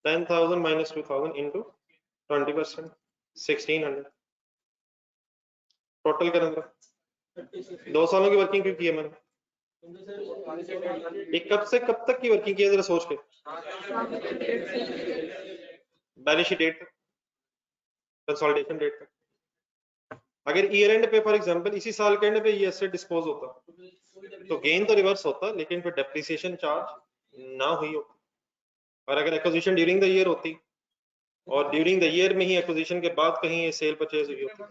10,000 minus 2,000 into 20%, 1,600 टोटल करेंगे। 2 सालों की वर्किंग क्यों की है मैंने? ये कब से कब तक की वर्किंग की है जरा सोच के। बैलेंस शीट डेट तक, कंसोलिडेशन डेट तक। अगर ईयर एंड पे फॉर एग्जांपल इसी साल के एंड पे ये एसेट डिस्पोज होता तो गेन तो रिवर्स होता, लेकिन फिर डेप्रिसिएशन चार्ज ना हुई होती। और अगर एक्विजिशन ड्यूरिंग द ईयर होती और ड्यूरिंग द ईयर में ही एक्विजिशन के बाद कहीं ये सेल परचेज हुई होती,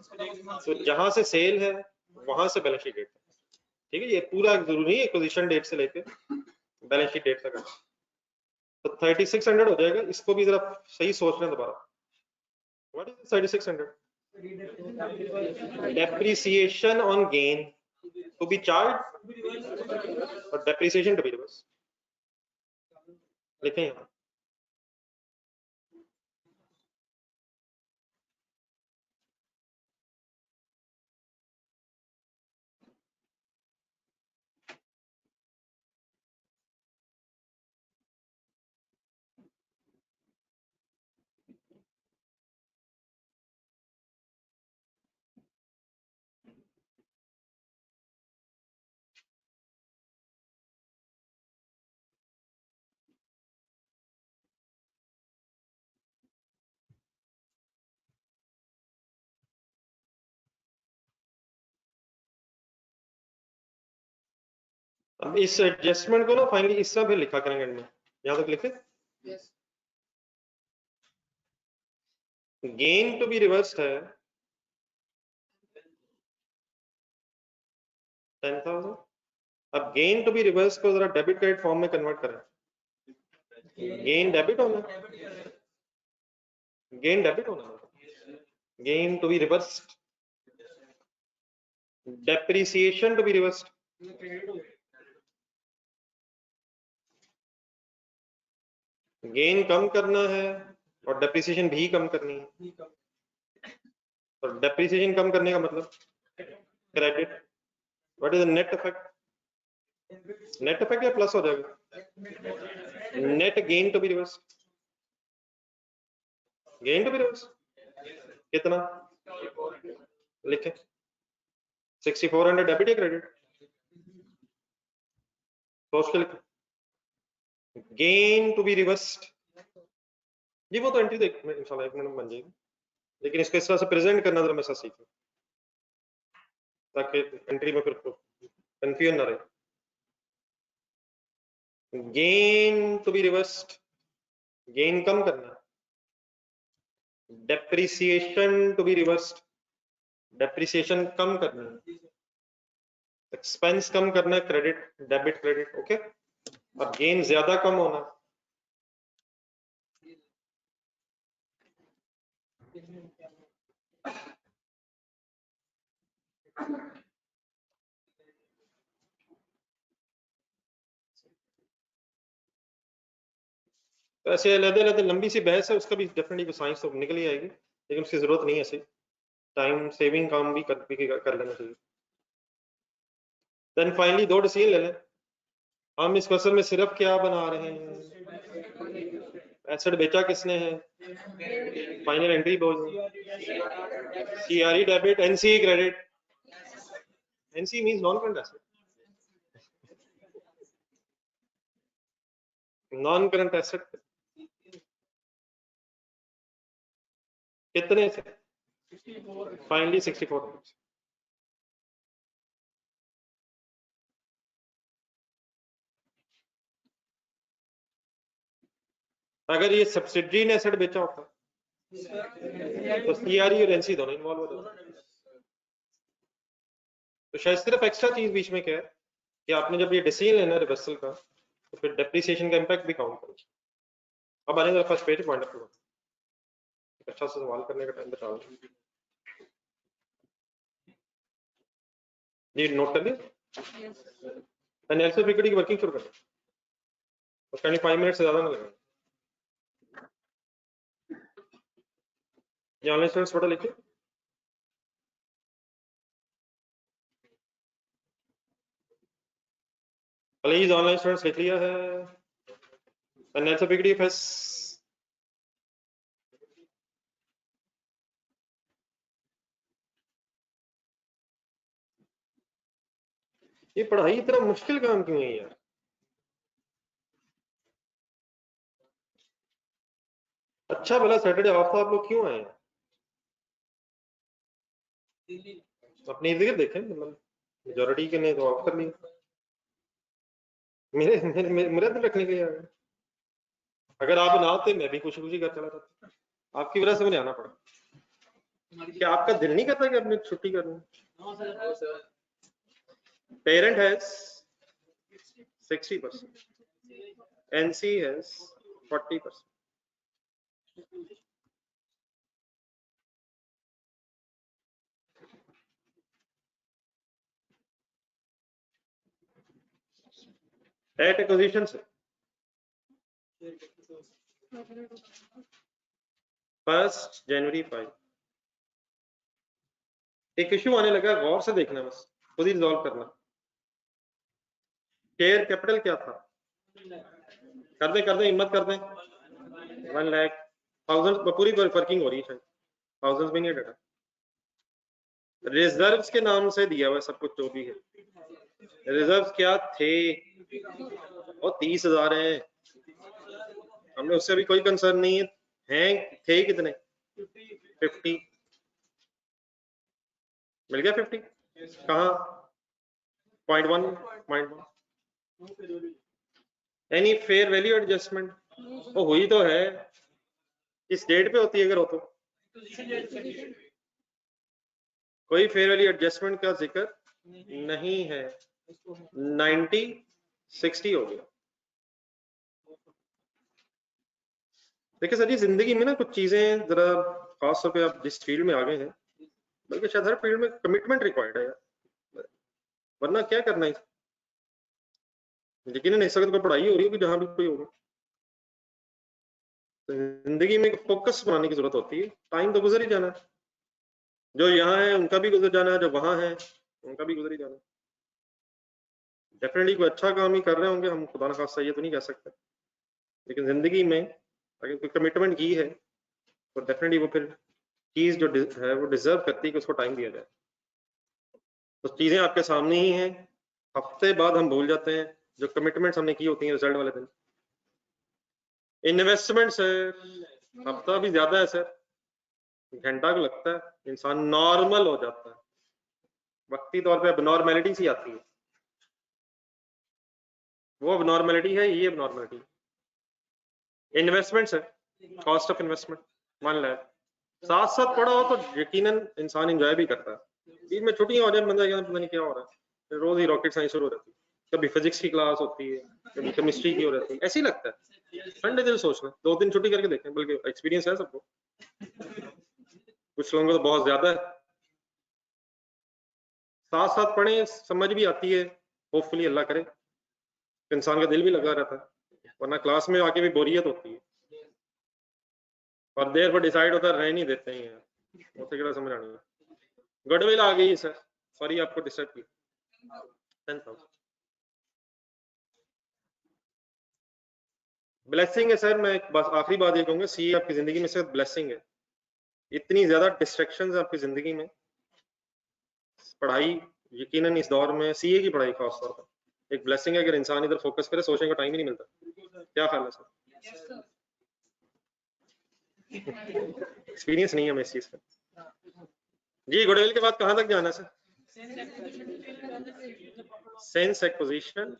तो जहां से सेल है वहां से बैलेंस शीट डेट। ठीक है, ये पूरा जरूरी है एक्विजिशन डेट से लेके बैलेंस शीट डेट तक। तो 3600 हो जाएगा। इसको भी जरा सही सोचना दोबारा। What is 3600? Depreciation on gain to be charge और डेप्रिसिएशन टू बी रिवर्स। लिखें यहाँ। अब इस एडजस्टमेंट को ना फाइनली इस तरह फिर लिखा करेंगे एंड में। यहां तक लिखे। गेन टू बी रिवर्स्ड है 10,000। अब गेन टू बी रिवर्स को जरा डेबिट क्रेडिट फॉर्म में कन्वर्ट करें। गेन डेबिट होना, गेन डेबिट होना, gain to be reversed, depreciation to be reversed. Gain कम करना है और डेप्रिसिएशन भी कम करनी है। और डेप्रिसिएशन कम करने का मतलब credit. What is the net effect? Net effect या प्लस हो जाएगा? Net gain to be reverse, gain to be reverse कितना लिखे? 6400 डेबिट या क्रेडिट? सोच के लिखे। गेन टू बी रिवर्स्ड, जी वो तो एंट्री देख इंशाल्लाह 1 मिनट में बन जाएगी, लेकिन इसको इस तरह से प्रेजेंट करना जरा मैं ऐसा सीखूं ताकि एंट्री में फिर कंफ्यूजन ना रहे। Gain to be reversed, gain कम करना। Depreciation to be reversed, depreciation कम करना। एक्सपेंस कम करना, क्रेडिट डेबिट क्रेडिट। ओके, अब गेन ज्यादा कम होना। तो ऐसे अलग-अलग लंबी सी बहस है, उसका भी डेफिनेटली साइंस तो निकल ही आएगी, लेकिन उसकी जरूरत नहीं है। ऐसे टाइम सेविंग काम भी कर लेना चाहिए। देन फाइनली 2 डिसीजन ले लें। हम इस क्वेश्चन में सिर्फ क्या बना रहे हैं? एसेट बेचा किसने है, फाइनल एंट्री बोल, CRE debit, NC credit. NC means non current asset, non current asset कितने से? फाइनली 64। अगर ये सब्सिडरी ने एसेट बेचा होता तो सीआरई और एनसी दोनों इन्वॉल्व होते। तो शायद सिर्फ एक्स्ट्रा चीज बीच में क्या है कि आपने जब ये डिसीजन लेना रिवर्सल का, तो फिर डेप्रिसिएशन का इम्पैक्ट भी काउंट करो। अब आने first page point of view, अच्छा से सवाल करने का टाइम बचा लो जी। नोट कर लिया? एनालिसिस इक्विटी की वर्किंग शुरू करें। उसका 5 मिनट से ज्यादा ना लगे। ये ऑनलाइन स्टूडेंट्स पढ़ा लिखिए। प्लीज ऑनलाइन स्टूडेंट्स लिख लिया है? and that's a big DFS. ये पढ़ाई इतना मुश्किल काम क्यों है यार? अच्छा भला सैटरडे ऑफ था, आप लोग क्यों आए? अपनी इर्द गिर्द देखें, मतलब मेजोरिटी के ने तो ऑफ कर लिया, मेरे दिन रखने के लिए आ गए। अगर आप ना आते मैं भी खुशी खुशी घर चला जाता, आपकी वजह से मुझे आना पड़ा। क्या आपका दिल नहीं करता कि अपनी छुट्टी करूं? Parent has 60%, NC has 40%. At acquisition से 1 जनवरी 5 एक इश्यू आने लगा, गौर से देखना, बस खुद ही रिजॉल्व करना। शेयर कैपिटल क्या था? कर दें हिम्मत कर दें। 1 लाख 1000 पूरी वर्किंग हो रही है, थाउजेंड्स भी नहीं डाटा। रिजर्व्स के नाम से दिया हुआ सब कुछ जो भी है। रिजर्व्स क्या थे? और 30,000 है, हमें उससे भी कोई कंसर्न नहीं है। हैं थे कितने? 50 मिल गया। 50 कहाँ? 0.1 एनी फेयर वैल्यू एडजस्टमेंट वो हुई तो है, इस डेट पे होती है, अगर हो तो कोई फेयर वैल्यू एडजस्टमेंट का जिक्र नहीं है। 90-60 हो गया। देखिए सर जी, जिंदगी में ना कुछ चीजें जरा खास तौर पे आप जिस फील्ड में आ गए हैं, बल्कि शायद हर फील्ड में कमिटमेंट रिक्वायर्ड है यार, वरना क्या करना है। यकीनन इस वक्त कोई पढ़ाई हो रही होगी जहां भी कोई होगा, तो जिंदगी में फोकस बनाने की जरूरत होती है। टाइम तो गुजर ही जाना है, जो यहाँ है उनका भी गुजर जाना है, जो वहां है उनका भी गुजर ही जाना है। डेफिनेटली कोई अच्छा काम ही कर रहे होंगे, हम खुदा न खास्ता ये तो नहीं कह सकते, लेकिन जिंदगी में अगर कोई कमिटमेंट की है तो डेफिनेटली वो फिर चीज जो है वो डिजर्व करती है कि उसको टाइम दिया जाए। तो चीजें आपके सामने ही हैं, हफ्ते बाद हम भूल जाते हैं जो कमिटमेंट्स हमने की होती हैं रिजल्ट वाले दिन। इन्वेस्टमेंट सर हफ्ता भी ज्यादा है सर, घंटा को लगता है, इंसान नॉर्मल हो जाता है, वक्ती तौर पे अबनॉर्मेलिटी सी आती है। वो अबनॉर्मेलिटी है, ये अबनॉर्मेलिटी। इन्वेस्टमेंट है, कॉस्ट ऑफ इन्वेस्टमेंट 1 लाख। साथ साथ पढ़ा हो तो यकीनन इंसान एंजॉय भी करता है। बीच में छुट्टियां हो जाए, बंदा पता नहीं क्या हो रहा है, रोज ही रॉकेट साइंस शुरू हो जाती है, कभी फिजिक्स की क्लास होती है, कभी केमिस्ट्री की हो जाती है, ऐसे ही लगता है। ठंडे दिल सोचना 2 दिन छुट्टी करके देखें, बल्कि एक्सपीरियंस है सबको, कुछ लोगों को तो बहुत ज्यादा है। साथ साथ पढ़ें, समझ भी आती है, होपफुली अल्लाह करे इंसान का दिल भी लगा रहता है, वरना क्लास में आके भी बोरियत होती है और देर पर डिसाइड होता है, रह नहीं देते हैं यार, उसे क्या समझ आनी है। गुडविल आ गई सर, सॉरी आपको डिस्टर्ब की। 10,000 ब्लेसिंग है सर। मैं बस आखिरी बात ये कहूंगा, सी आपकी जिंदगी में से ब्लेसिंग है। इतनी ज्यादा डिस्ट्रैक्शंस आपकी जिंदगी में, पढ़ाई यकीनन इस दौर में सीए की पढ़ाई खास तौर पर एक ब्लेसिंग है। अगर इंसान इधर फोकस करे, सोचने का टाइम ही नहीं मिलता। क्या ख्याल है सर? एक्सपीरियंस नहीं है हमें इस चीज का। जी गुडविल के बाद कहां तक जाना है sir? Since acquisition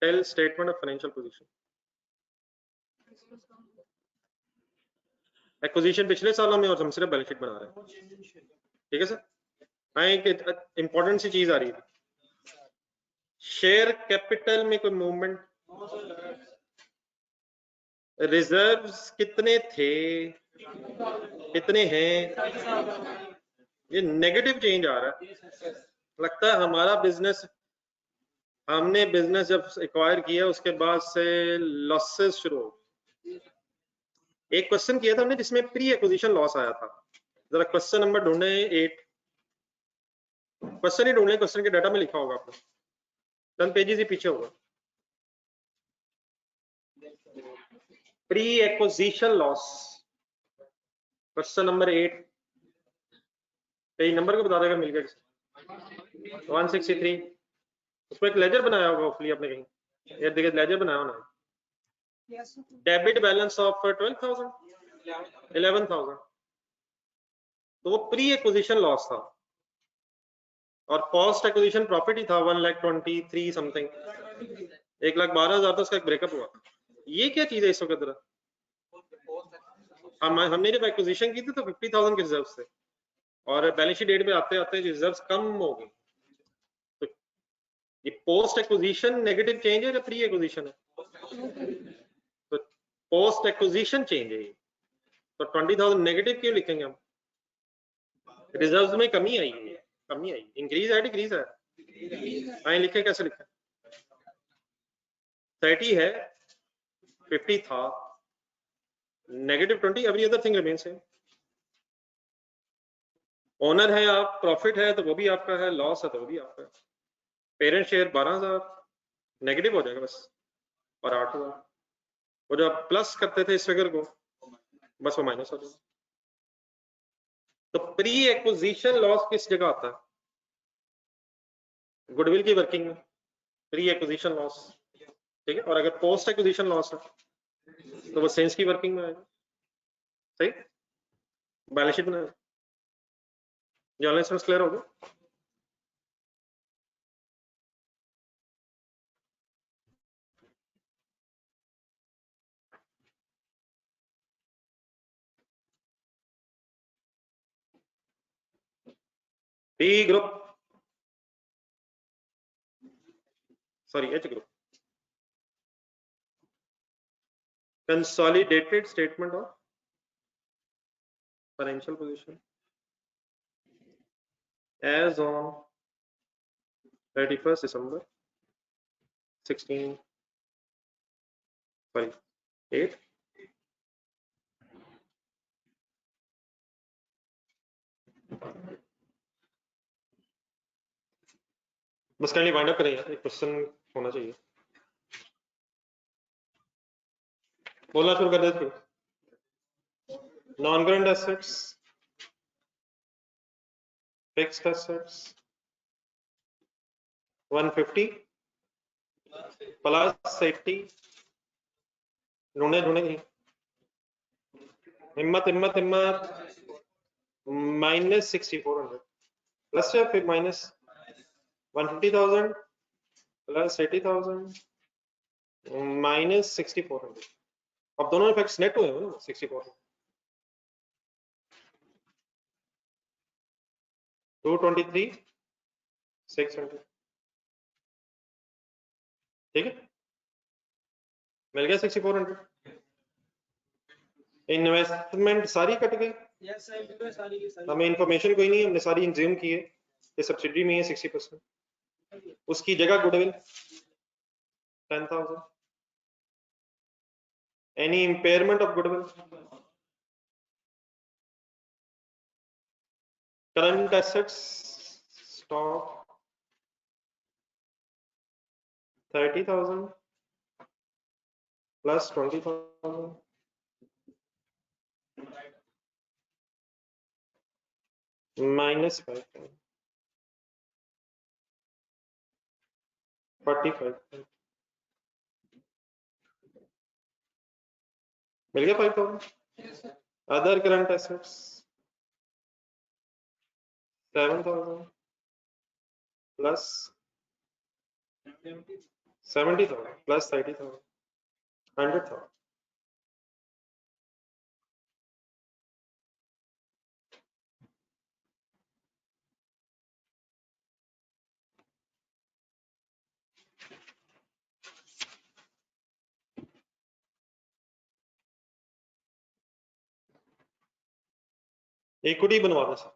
tell statement of financial position. Acquisition पिछले सालों में और हम सिर्फ बैलेंस शीट बना रहे हैं, ठीक है सर। एक इंपॉर्टेंट सी चीज आ रही है, शेयर कैपिटल में कोई मूवमेंट, रिजर्व्स कितने थे, कितने हैं, ये नेगेटिव चेंज आ रहा है। लगता है हमारा बिजनेस, हमने बिजनेस जब एक्वायर किया उसके बाद से लॉसेस शुरू हो। एक क्वेश्चन किया था हमने जिसमें प्री एक्विजिशन लॉस आया था, जरा क्वेश्चन नंबर ढूंढे 8, क्वेश्चन ही ढूंढे, क्वेश्चन के डाटा में लिखा होगा आपको, 10 पेजेस ही पीछे होगा। Pre acquisition loss, question number 8, कई नंबर को बता देगा, मिल गया 163। उसमें एक लेजर बनाया होगा होपफुली आपने कहीं, ये देखिए लेजर बनाया होना, डेबिट बैलेंस ऑफ 12,000 11,000, तो वो प्री एक्विजिशन लॉस था, और पोस्ट एक्विजिशन प्रॉफिट ही था 1,23,000 समथिंग, 1,12,000 था, उसका एक ब्रेकअप हुआ। ये क्या चीज है इस वक्त? हमने जब एक्विजिशन की थी तो 50,000 के रिजर्व थे, और बैलेंस शीट डेट पे आते आते रिजर्व्स कम हो गए। तो ये पोस्ट एक्विजिशन नेगेटिव चेंज है या प्री एक्विजिशन है? तो पोस्ट एक्विजिशन चेंज है, तो 20,000 नेगेटिव क्यों लिखेंगे हम? रिजर्व्स में कमी आई है, कमी आई, इंक्रीज है डिक्रीज है? हाँ, लिखे कैसे लिखे? 30 है, 50 था, -20, every other thing remains same. Owner है आप, प्रॉफिट है तो वो भी आपका है, लॉस है तो वो भी आपका है। पेरेंट शेयर 12,000 नेगेटिव हो जाएगा बस, और 8,000, वो जो आप प्लस करते थे इस फिगर को, बस वो माइनस हो जाएगा। तो प्री एक्विजिशन लॉस किस जगह आता है? गुडविल की वर्किंग में प्री एक्विजिशन लॉस, ठीक है। और अगर पोस्ट एक्विजिशन लॉस है तो वो सेल्स की वर्किंग में आएगा, सही। बैलेंस शीट में क्लियर हो गया? B group, sorry H group, consolidated statement of financial position as on 31st December 16 sorry 8 बस काइंडली वाइंड अप करें यार, एक क्वेश्चन होना चाहिए, बोलना शुरू कर देते। Non current assets, fixed assets 150 plus 80, ढूंढे ढूंढे नहीं, हिम्मत हिम्मत हिम्मत, -6400 प्लस या फिर माइनस 150,000 प्लस 80,000 -6400। अब दोनों इफेक्ट्स नेट हुए हैं ना 64, 223 600, ठीक है, मिल गया 6400। इन्वेस्टमेंट सारी कट गई, हमें इंफॉर्मेशन कोई नहीं, हमने सारी इंज्यूम की है, ये सब्सिडी में है 60%, उसकी जगह goodwill 10,000, any impairment of goodwill, current assets stock 30,000 plus 20,000 -5 45, मिल गया 5,000। Other current assets 7,000 plus 70,000 plus 30,000 100,000। Equity बनवा दो सर,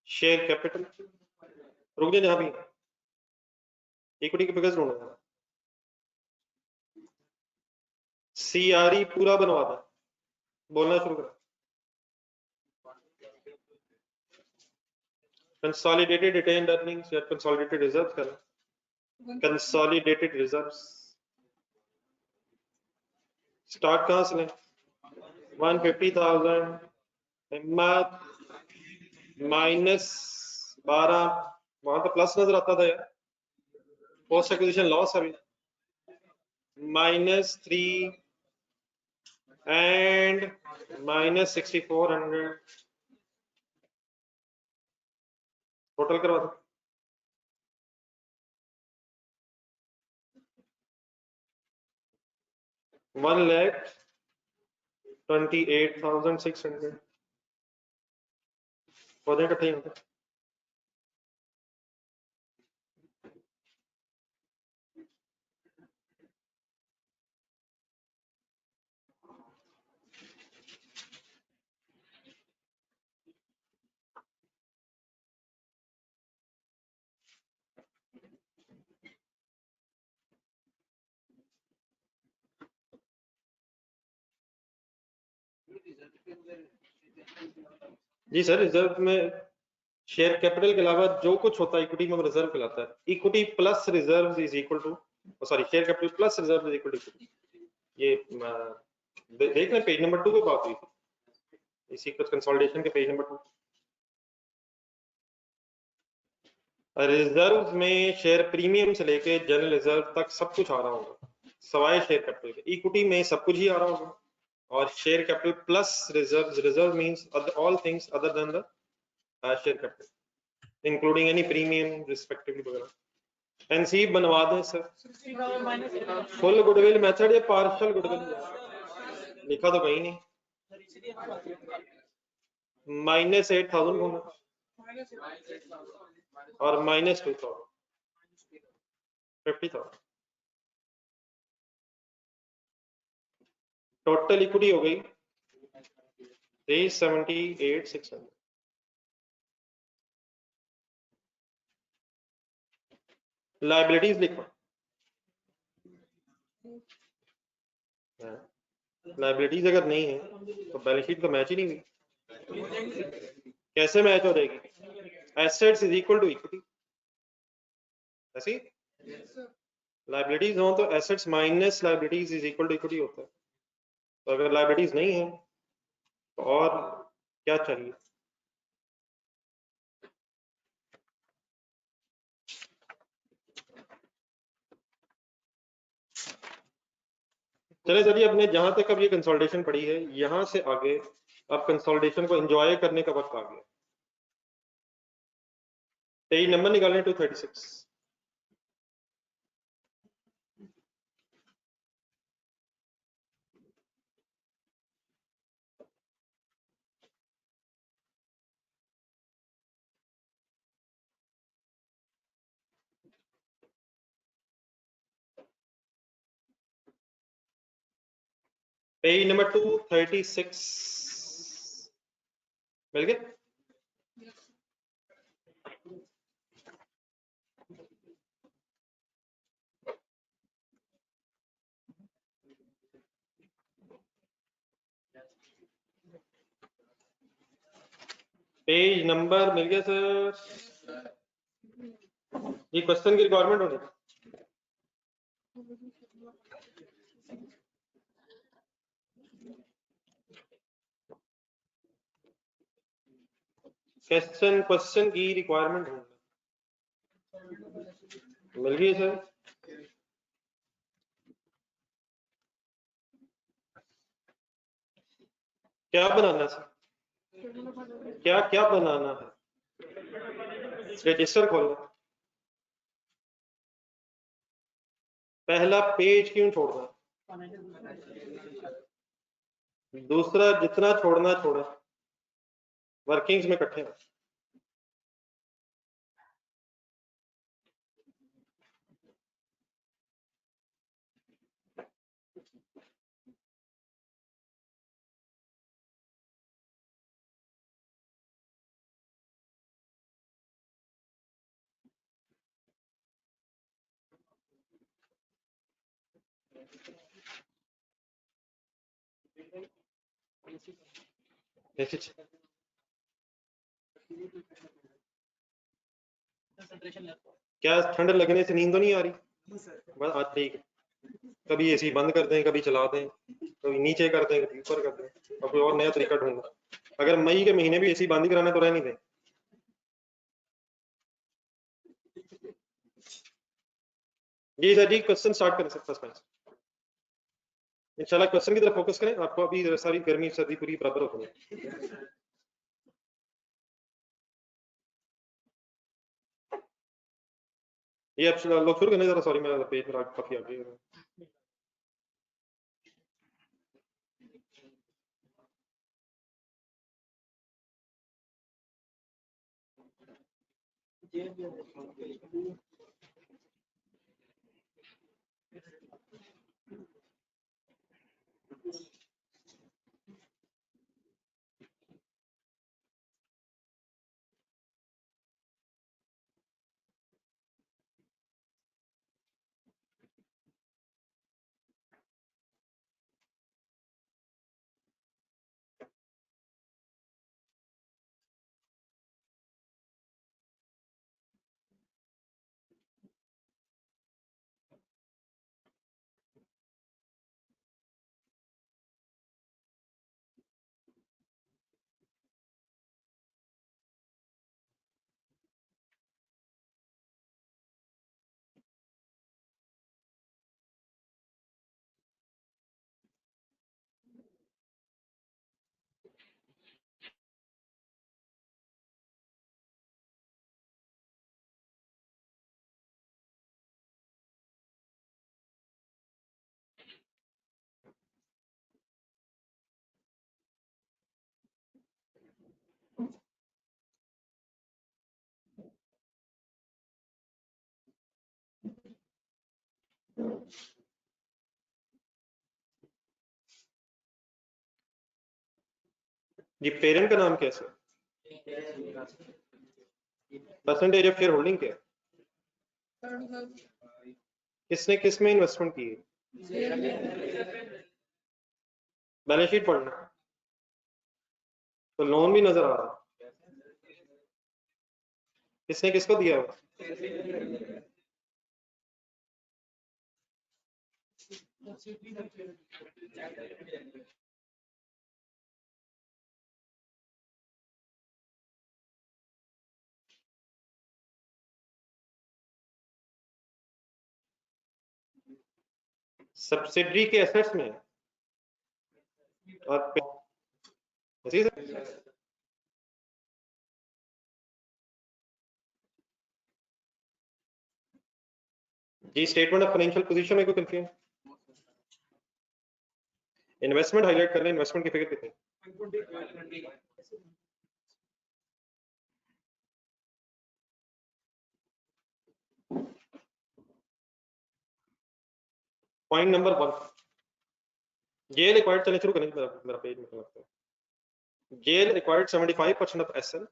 शेयर कैपिटल, रुक जाए जहां भी, इक्विटी के फिगर्स ढूंढना, सीआरई पूरा बनवा दो, बोलना शुरू करो। कंसोलिडेटेड रिटेन्ड अर्निंग्स या कंसोलिडेटेड रिजर्व करना, कंसोलिडेटेड रिजर्व्स स्टार्ट कहां से लें? 150,000 हिम्मत माइनस 12, वहां तो प्लस नजर आता था यार, पोस्ट एक्विजिशन लॉस अभी -3 एंड -6400 टोटल करवा दो। $1,28,600 हो जाए इकट्ठे यहाँ पे। जी सर, रिजर्व में शेयर कैपिटल के अलावा जो कुछ होता है इक्विटी में रिजर्व कहलाता है। Equity plus reserve is equal to, sorry, share capital plus reserve is equal to equity. ये देख लें, पेज नंबर 2 पे बात हुई इसी कुछ कंसोलिडेशन के पेज नंबर 2। रिजर्व में शेयर प्रीमियम से लेके जनरल रिजर्व तक सब कुछ आ रहा होगा सवाए शेयर कैपिटल के। इक्विटी में सब कुछ ही आ रहा होगा, और share capital plus reserve, reserve means all things other than the share capital including any premium respectively वगैरह। एनसी बनवा दें सर। फुल गुडविल मेथड या पार्शियल गुडविल? लिखा तो कहीं नहीं। -8,000 होना और -2,000, 50,000। टोटल इक्विटी हो गई 378,600। लाइबिलिटीज लिखो, लाइबिलिटीज अगर नहीं है तो बैलेंस शीट तो मैच ही नहीं हुई। कैसे मैच हो जाएगी? Assets is equal to equity, ऐसी लाइबिलिटीज हो तो assets minus liabilities is equal to equity होता है। तो अगर लाइबिलिटीज नहीं है तो और क्या चाहिए? चले चलिए, अपने जहां तक अब ये कंसोलिडेशन पड़ी है यहां से आगे अब कंसोलिडेशन को एंजॉय करने का वक्त आ गया। पेज नंबर निकालें 236। पेज नंबर 236 मिल गया? पेज नंबर मिल गया सर। ये क्वेश्चन की रिक्वायरमेंट होनी। क्वेश्चन की रिक्वायरमेंट होनी मिल गई सर। क्या बनाना है सर? क्या क्या बनाना है? रजिस्टर खोलना। पहला पेज क्यों छोड़ना? दूसरा जितना छोड़ना छोड़ा, वर्किंग्स में इकट्ठे। क्या ठंड लगने से नींद तो नहीं आ रही? बस आज ठीक है, कभी एसी बंद कर दें, कभी चला दें, कभी नीचे कर दें, कभी ऊपर कर दें, और कोई और नया तरीका ढूंढना। अगर मई के महीने भी एसी बंद ही कराना तो रहने दें। जी सर जी, क्वेश्चन स्टार्ट करें सर फर्स्ट पॉइंट। इंशाल्लाह क्वेश्चन की तरफ फोकस करें, आपको अभी सारी गर्मी सर्दी पूरी बराबर होती है। ये आप लोग शुरू करने जरा, सॉरी मेरा पेज मेरा काफी आगे है। जी पेरेंट का नाम क्या है sir? Percentage of share holding क्या है? किसने किस में इन्वेस्टमेंट की है? बैलेंस शीट पढ़ना तो लोन भी नजर आ रहा है, किसने किसको दिया है? सब्सिडरी के एसेट्स में और ऐसे ही सर? जी स्टेटमेंट ऑफ फाइनेंशियल पोजीशन में कोई कंफ्यूजन? इन्वेस्टमेंट हाईलाइट कर रहे हैं, इन्वेस्टमेंट की फिगर कितनी? पॉइंट नंबर 1, जेल रिक्वायर्ड, चलें शुरू करें, मेरा पेज में लगता है। जेल required 75% of SL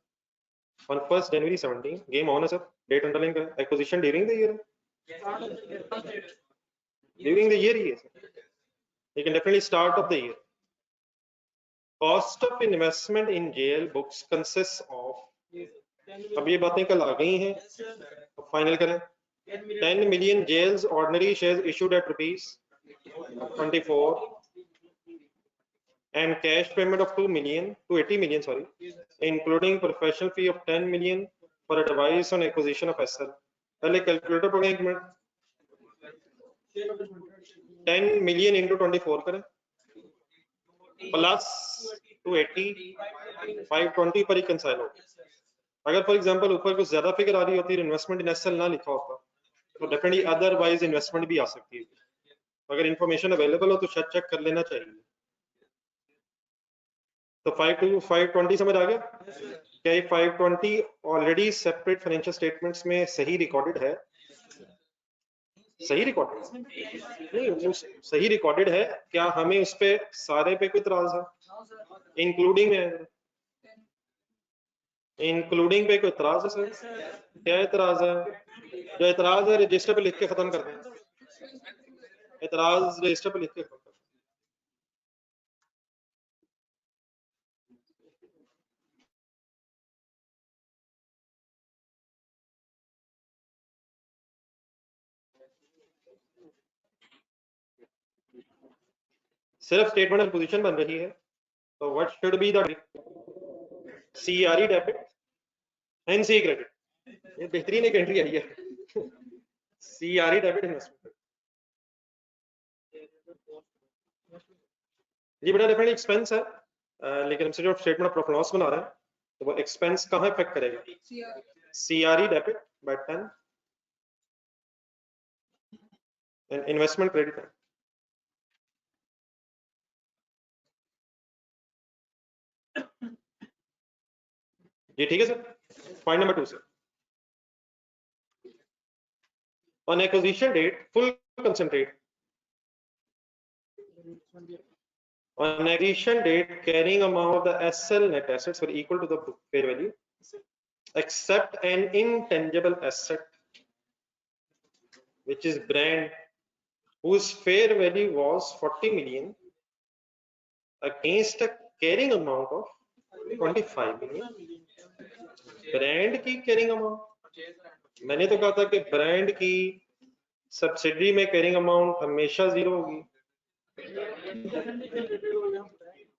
on 1st January 17, game on है सर, डेट अंडरलाइन करें, acquisition during the year, during the year ही है sir, you can definitely start of the year. Cost of investment in JL books consists of, अब ये बातें कल आ गई हैं, फाइनल करें। 10 million JL's ordinary shares issued at ₹24 and cash payment of 2 million to 80 million, sorry, including professional fee of 10 million for advice on acquisition of SL. पहले calculator पढ़ें एक मिनट, 10 million into 24 करें प्लस 280, 520 पर reconcile हो। अगर for example ऊपर कुछ ज्यादा फिगर आ रही होती है, इन्वेस्टमेंट इन एसएल ना लिखा होता, तो डेफिनेटली अदरवाइज इन्वेस्टमेंट भी आ सकती है। अगर इंफॉर्मेशन अवेलेबल हो तो शायद चेक कर लेना चाहिए। तो 5 to 520 समझ आ गया? क्या ये 520 ऑलरेडी सेपरेट फाइनेंशियल स्टेटमेंट्स में सही रिकॉर्डेड है? सही रिकॉर्डेड नहीं, सही रिकॉर्डेड है। क्या हमें उस पे सारे पे कोई इतराज है? इंक्लूडिंग में, इंक्लूडिंग पे कोई इतराज है सर? क्या इतराज है? जो इतराज है रजिस्टर पे लिख के खत्म कर दें, इतराज रजिस्टर पे लिख के खत्म कर दें। सिर्फ स्टेटमेंट ऑफ पोजीशन बन रही है, तो what should be the CRE debit NCA credit. ये बेहतरीन एक एंट्री आई है CRE डेबिट इन्वेस्टमेंट। ये बड़ा डिफरेंट एक्सपेंस है, लेकिन हमसे जो स्टेटमेंट ऑफ प्रॉफिट लॉस बना रहे हैं तो वो एक्सपेंस कहाँ इफेक्ट करेगा? CRE debit bye 10 and investment credit. ये ठीक है sir. Point number 2 sir, on acquisition date full concentrate, on acquisition date carrying amount of the SL net assets were equal to the book fair value except an intangible asset which is brand whose fair value was 40 million against a carrying amount of 25 million। Brand की carrying amount, मैंने तो कहा था कि brand की subsidy में carrying amount हमेशा 0 होगी,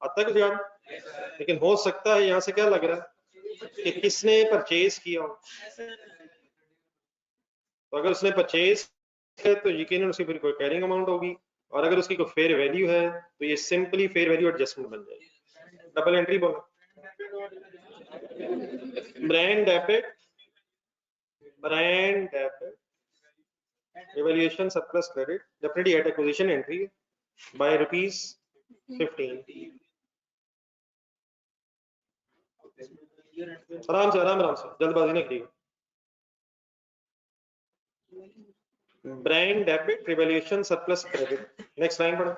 आता कुछ याद? लेकिन हो सकता है यहाँ से क्या लग रहा है कि किसने परचेज किया हो, तो अगर उसने परचेज किया तो यकीनन उसकी फिर कोई कैरिंग अमाउंट होगी, और अगर उसकी कोई फेयर वैल्यू है तो ये सिंपली फेयर वैल्यू एडजस्टमेंट बन जाएगी। डबल एंट्री बोलो, brand debit evaluation surplus credit definitely at acquisition entry by rupees 15। आराम से जल्दबाजी नहीं करिएगा। Brand debit revaluation surplus credit. Next line पढ़ो।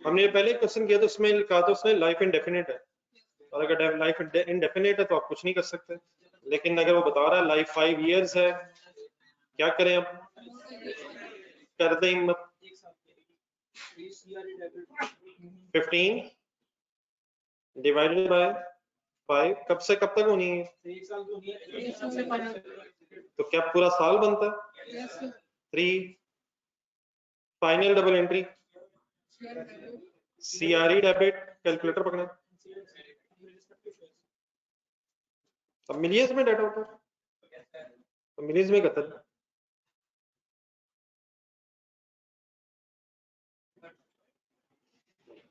हमने पहले क्वेश्चन किया तो उसमें कहा था उसने लाइफ इंडेफिनिट है, और अगर लाइफ इंडेफिनिट है तो आप कुछ नहीं कर सकते, लेकिन अगर वो बता रहा है लाइफ 5 इयर्स है, क्या करें अब? कर दे हिम्मत। 15 डिवाइडेड बाय 5 कब से कब तक होनी है? 1 साल की होनी है। तो क्या पूरा साल बनता है? 3 final double entry CRE debit, calculator पकड़े। अब मिलियंस में डाटा होता है, तो मिलियंस में कहता है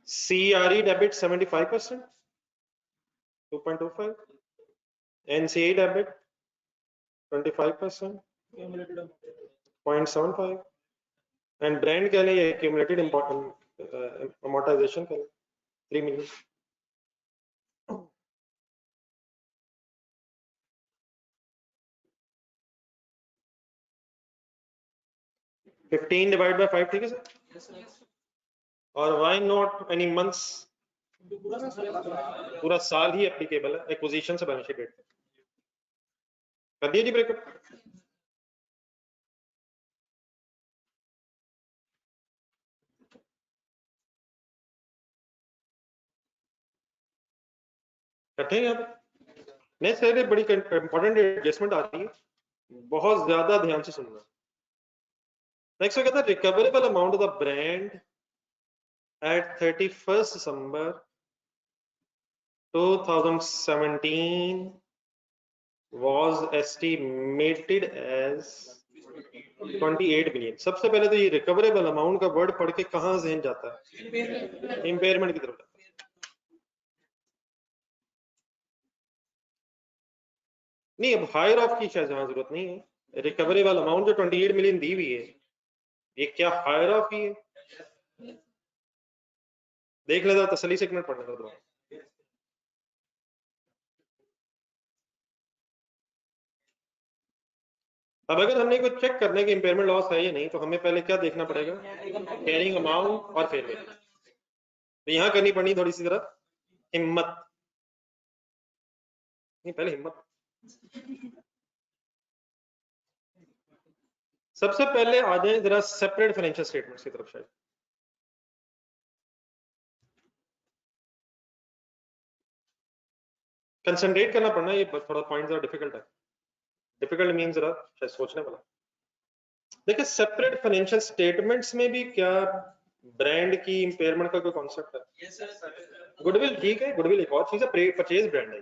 CRE debit 75%, 2.25, NCA debit 25%, 0.75, and brand के लिए एक्यूमुलेटेड अमोर्टाइजेशन के लिए 3 मिलियन। डिवाइड बाय 5 ठीक है सर। और व्हाई नॉट एनी मंथ्स? पूरा साल ही एप्लीकेबल है एक्विजिशन से बैलेंस शीट डेट कर दिया जी ब्रेकअप। करते हैं यहाँ पे। नेक्स्ट है बड़ी इंपॉर्टेंट एडजस्टमेंट आती है, बहुत ज्यादा ध्यान से सुनना। नेक्स्ट कहता है recoverable amount of the brand at 31 December 2017 was estimated as 28 billion. सबसे पहले तो ये रिकवरेबल अमाउंट का वर्ड पढ़ के कहां जहन जाता है? इंपेयरमेंट की तरफ जाता है। नहीं, अब हायर ऑफ की शायद जरूरत नहीं है। रिकवरेबल अमाउंट जो 28 मिलियन दी हुई है, ये क्या हायर ऑफ की है? देख लेता तसली से, एक मिनट पढ़ने दो। अब अगर हमने कोई चेक करने की इंपेयरमेंट लॉस है या नहीं, तो हमें पहले क्या देखना पड़ेगा? कैरिंग अमाउंट और फेयर वैल्यू। तो यहां करनी पड़नी थोड़ी सी जरा हिम्मत, नहीं पहले हिम्मत। सबसे पहले आ जाए जरा सेपरेट फाइनेंशियल स्टेटमेंट्स की तरफ। शायद कंसंट्रेट करना पड़ना, ये थोड़ा पॉइंट जरा डिफिकल्ट है। डिफिकल्ट मीन जरा शायद सोचने वाला। देखिए सेपरेट फाइनेंशियल स्टेटमेंट्स में भी क्या ब्रांड की इम्पेयरमेंट का कोई कॉन्सेप्ट है? गुडविल ठीक है, गुडविल एक और चीज है, परचेज ब्रांड है।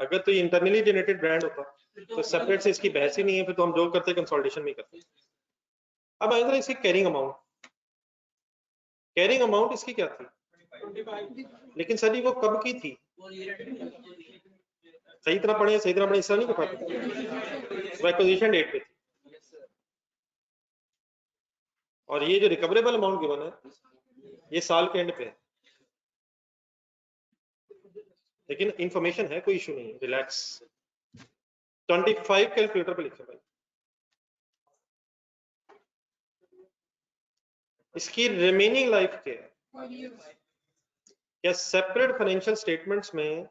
अगर तो ये इंटरनली जनरेटेड ब्रांड होता तो सेपरेट से इसकी बहस ही नहीं है, फिर तो हम जो करते कंसोलिडेशन में करते। अब आइए इसकी कैरिंग अमाउंट इसकी क्या थी? लेकिन सर जी वो कब की थी? सही तरह पढ़े, सही तरह पढ़े, इस तरह नहीं पढ़ा, वो एक्विजिशन डेट पे थी। और ये जो रिकवरेबल अमाउंट गिवन है ये साल के एंड पे है। लेकिन इंफॉर्मेशन है, कोई इशू नहीं, रिलैक्स। 25 कैलकुलेटर पे लिखे भाई। इसकी रिमेनिंग लाइफ क्या है? क्या सेपरेट फाइनेंशियल स्टेटमेंट्स में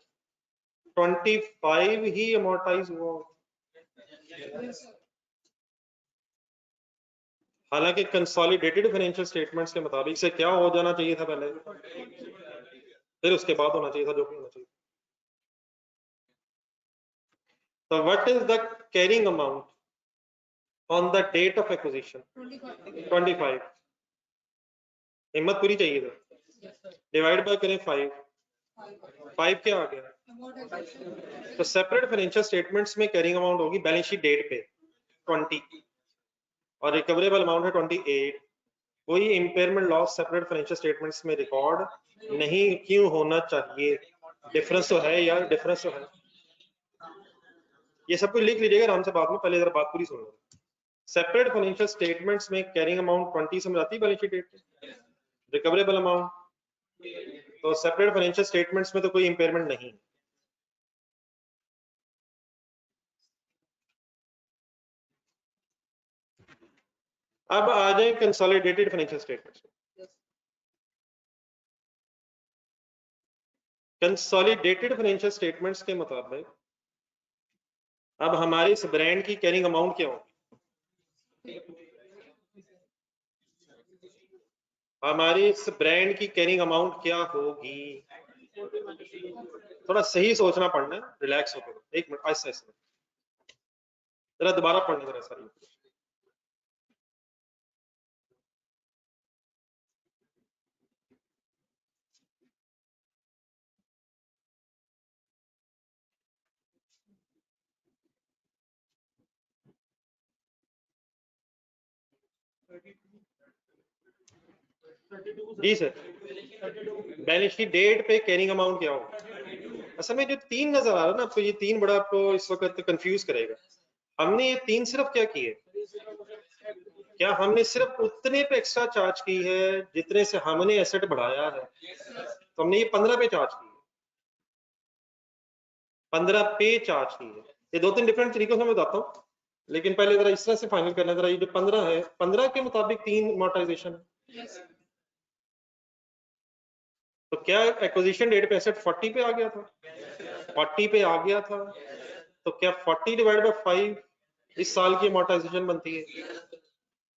25 ही अमोर्टाइज हुआ? हालांकि कंसोलिडेटेड फाइनेंशियल स्टेटमेंट्स के मुताबिक से क्या हो जाना चाहिए था पहले, फिर उसके बाद होना चाहिए था जो भी होना चाहिए। तो what is the carrying amount on the date of acquisition? 25। हिम्मत पूरी चाहिए था। डिवाइड बाय करें 5 क्या आ गया? तो सेपरेट फाइनेंशियल स्टेटमेंट्स में कैरिंग अमाउंट होगी बैलेंस शीट डेट पे 20 और रिकवरेबल अमाउंट है 28। कोई impairment loss separate financial statements में रिकॉर्ड नहीं क्यों होना चाहिए? डिफरेंस तो है यार, डिफरेंस तो है। ये सब कुछ लिख लीजिएगा आराम से बाद में, पहले जरा बात पूरी सुन लो। सेपरेट फाइनेंशियल स्टेटमेंट्स में कैरिंग अमाउंट 20 समझाती है बैलेंस शीट डेट पे। रिकवरेबल अमाउंट तो सेपरेट फाइनेंशियल स्टेटमेंट्स में तो कोई इम्पेयरमेंट नहीं। अब आ जाए consolidated financial statements. Consolidated financial statements के मुताबिक अब हमारे इस ब्रांड की कैरिंग अमाउंट क्या होगी? हमारी इस ब्रांड की कैरिंग अमाउंट क्या होगी? थोड़ा सही सोचना पड़ना है, रिलैक्स होकर। एक मिनट, ऐसा ऐसा जरा दोबारा पढ़ने जरा सारी। जी सर, बैलेंस शीट डेट पे कैरिंग अमाउंट क्या होगा? असल में जो 3 नजर आ रहा है ना आपको, ये 3 बड़ा आपको इस वक्त कंफ्यूज करेगा। हमने ये 3 सिर्फ क्या किए? क्या हमने सिर्फ उतने पे एक्स्ट्रा चार्ज की है जितने से हमने एसेट बढ़ाया है? तो हमने ये 15 पे चार्ज की है, 15 पे चार्ज की है। ये 2-3 डिफरेंट तरीकों से मैं बताता हूँ, लेकिन पहले जरा इस तरह से फाइनल करना। जरा ये जो 15 है, 15 के मुताबिक 3 अमोर्टाइजेशन है। तो क्या एक्विजिशन डेट पे एसेट 40 पे आ गया था? 40 पे आ गया था, तो क्या 40 डिवाइड बाय 5 इस साल की अमोर्टाइजेशन बनती है?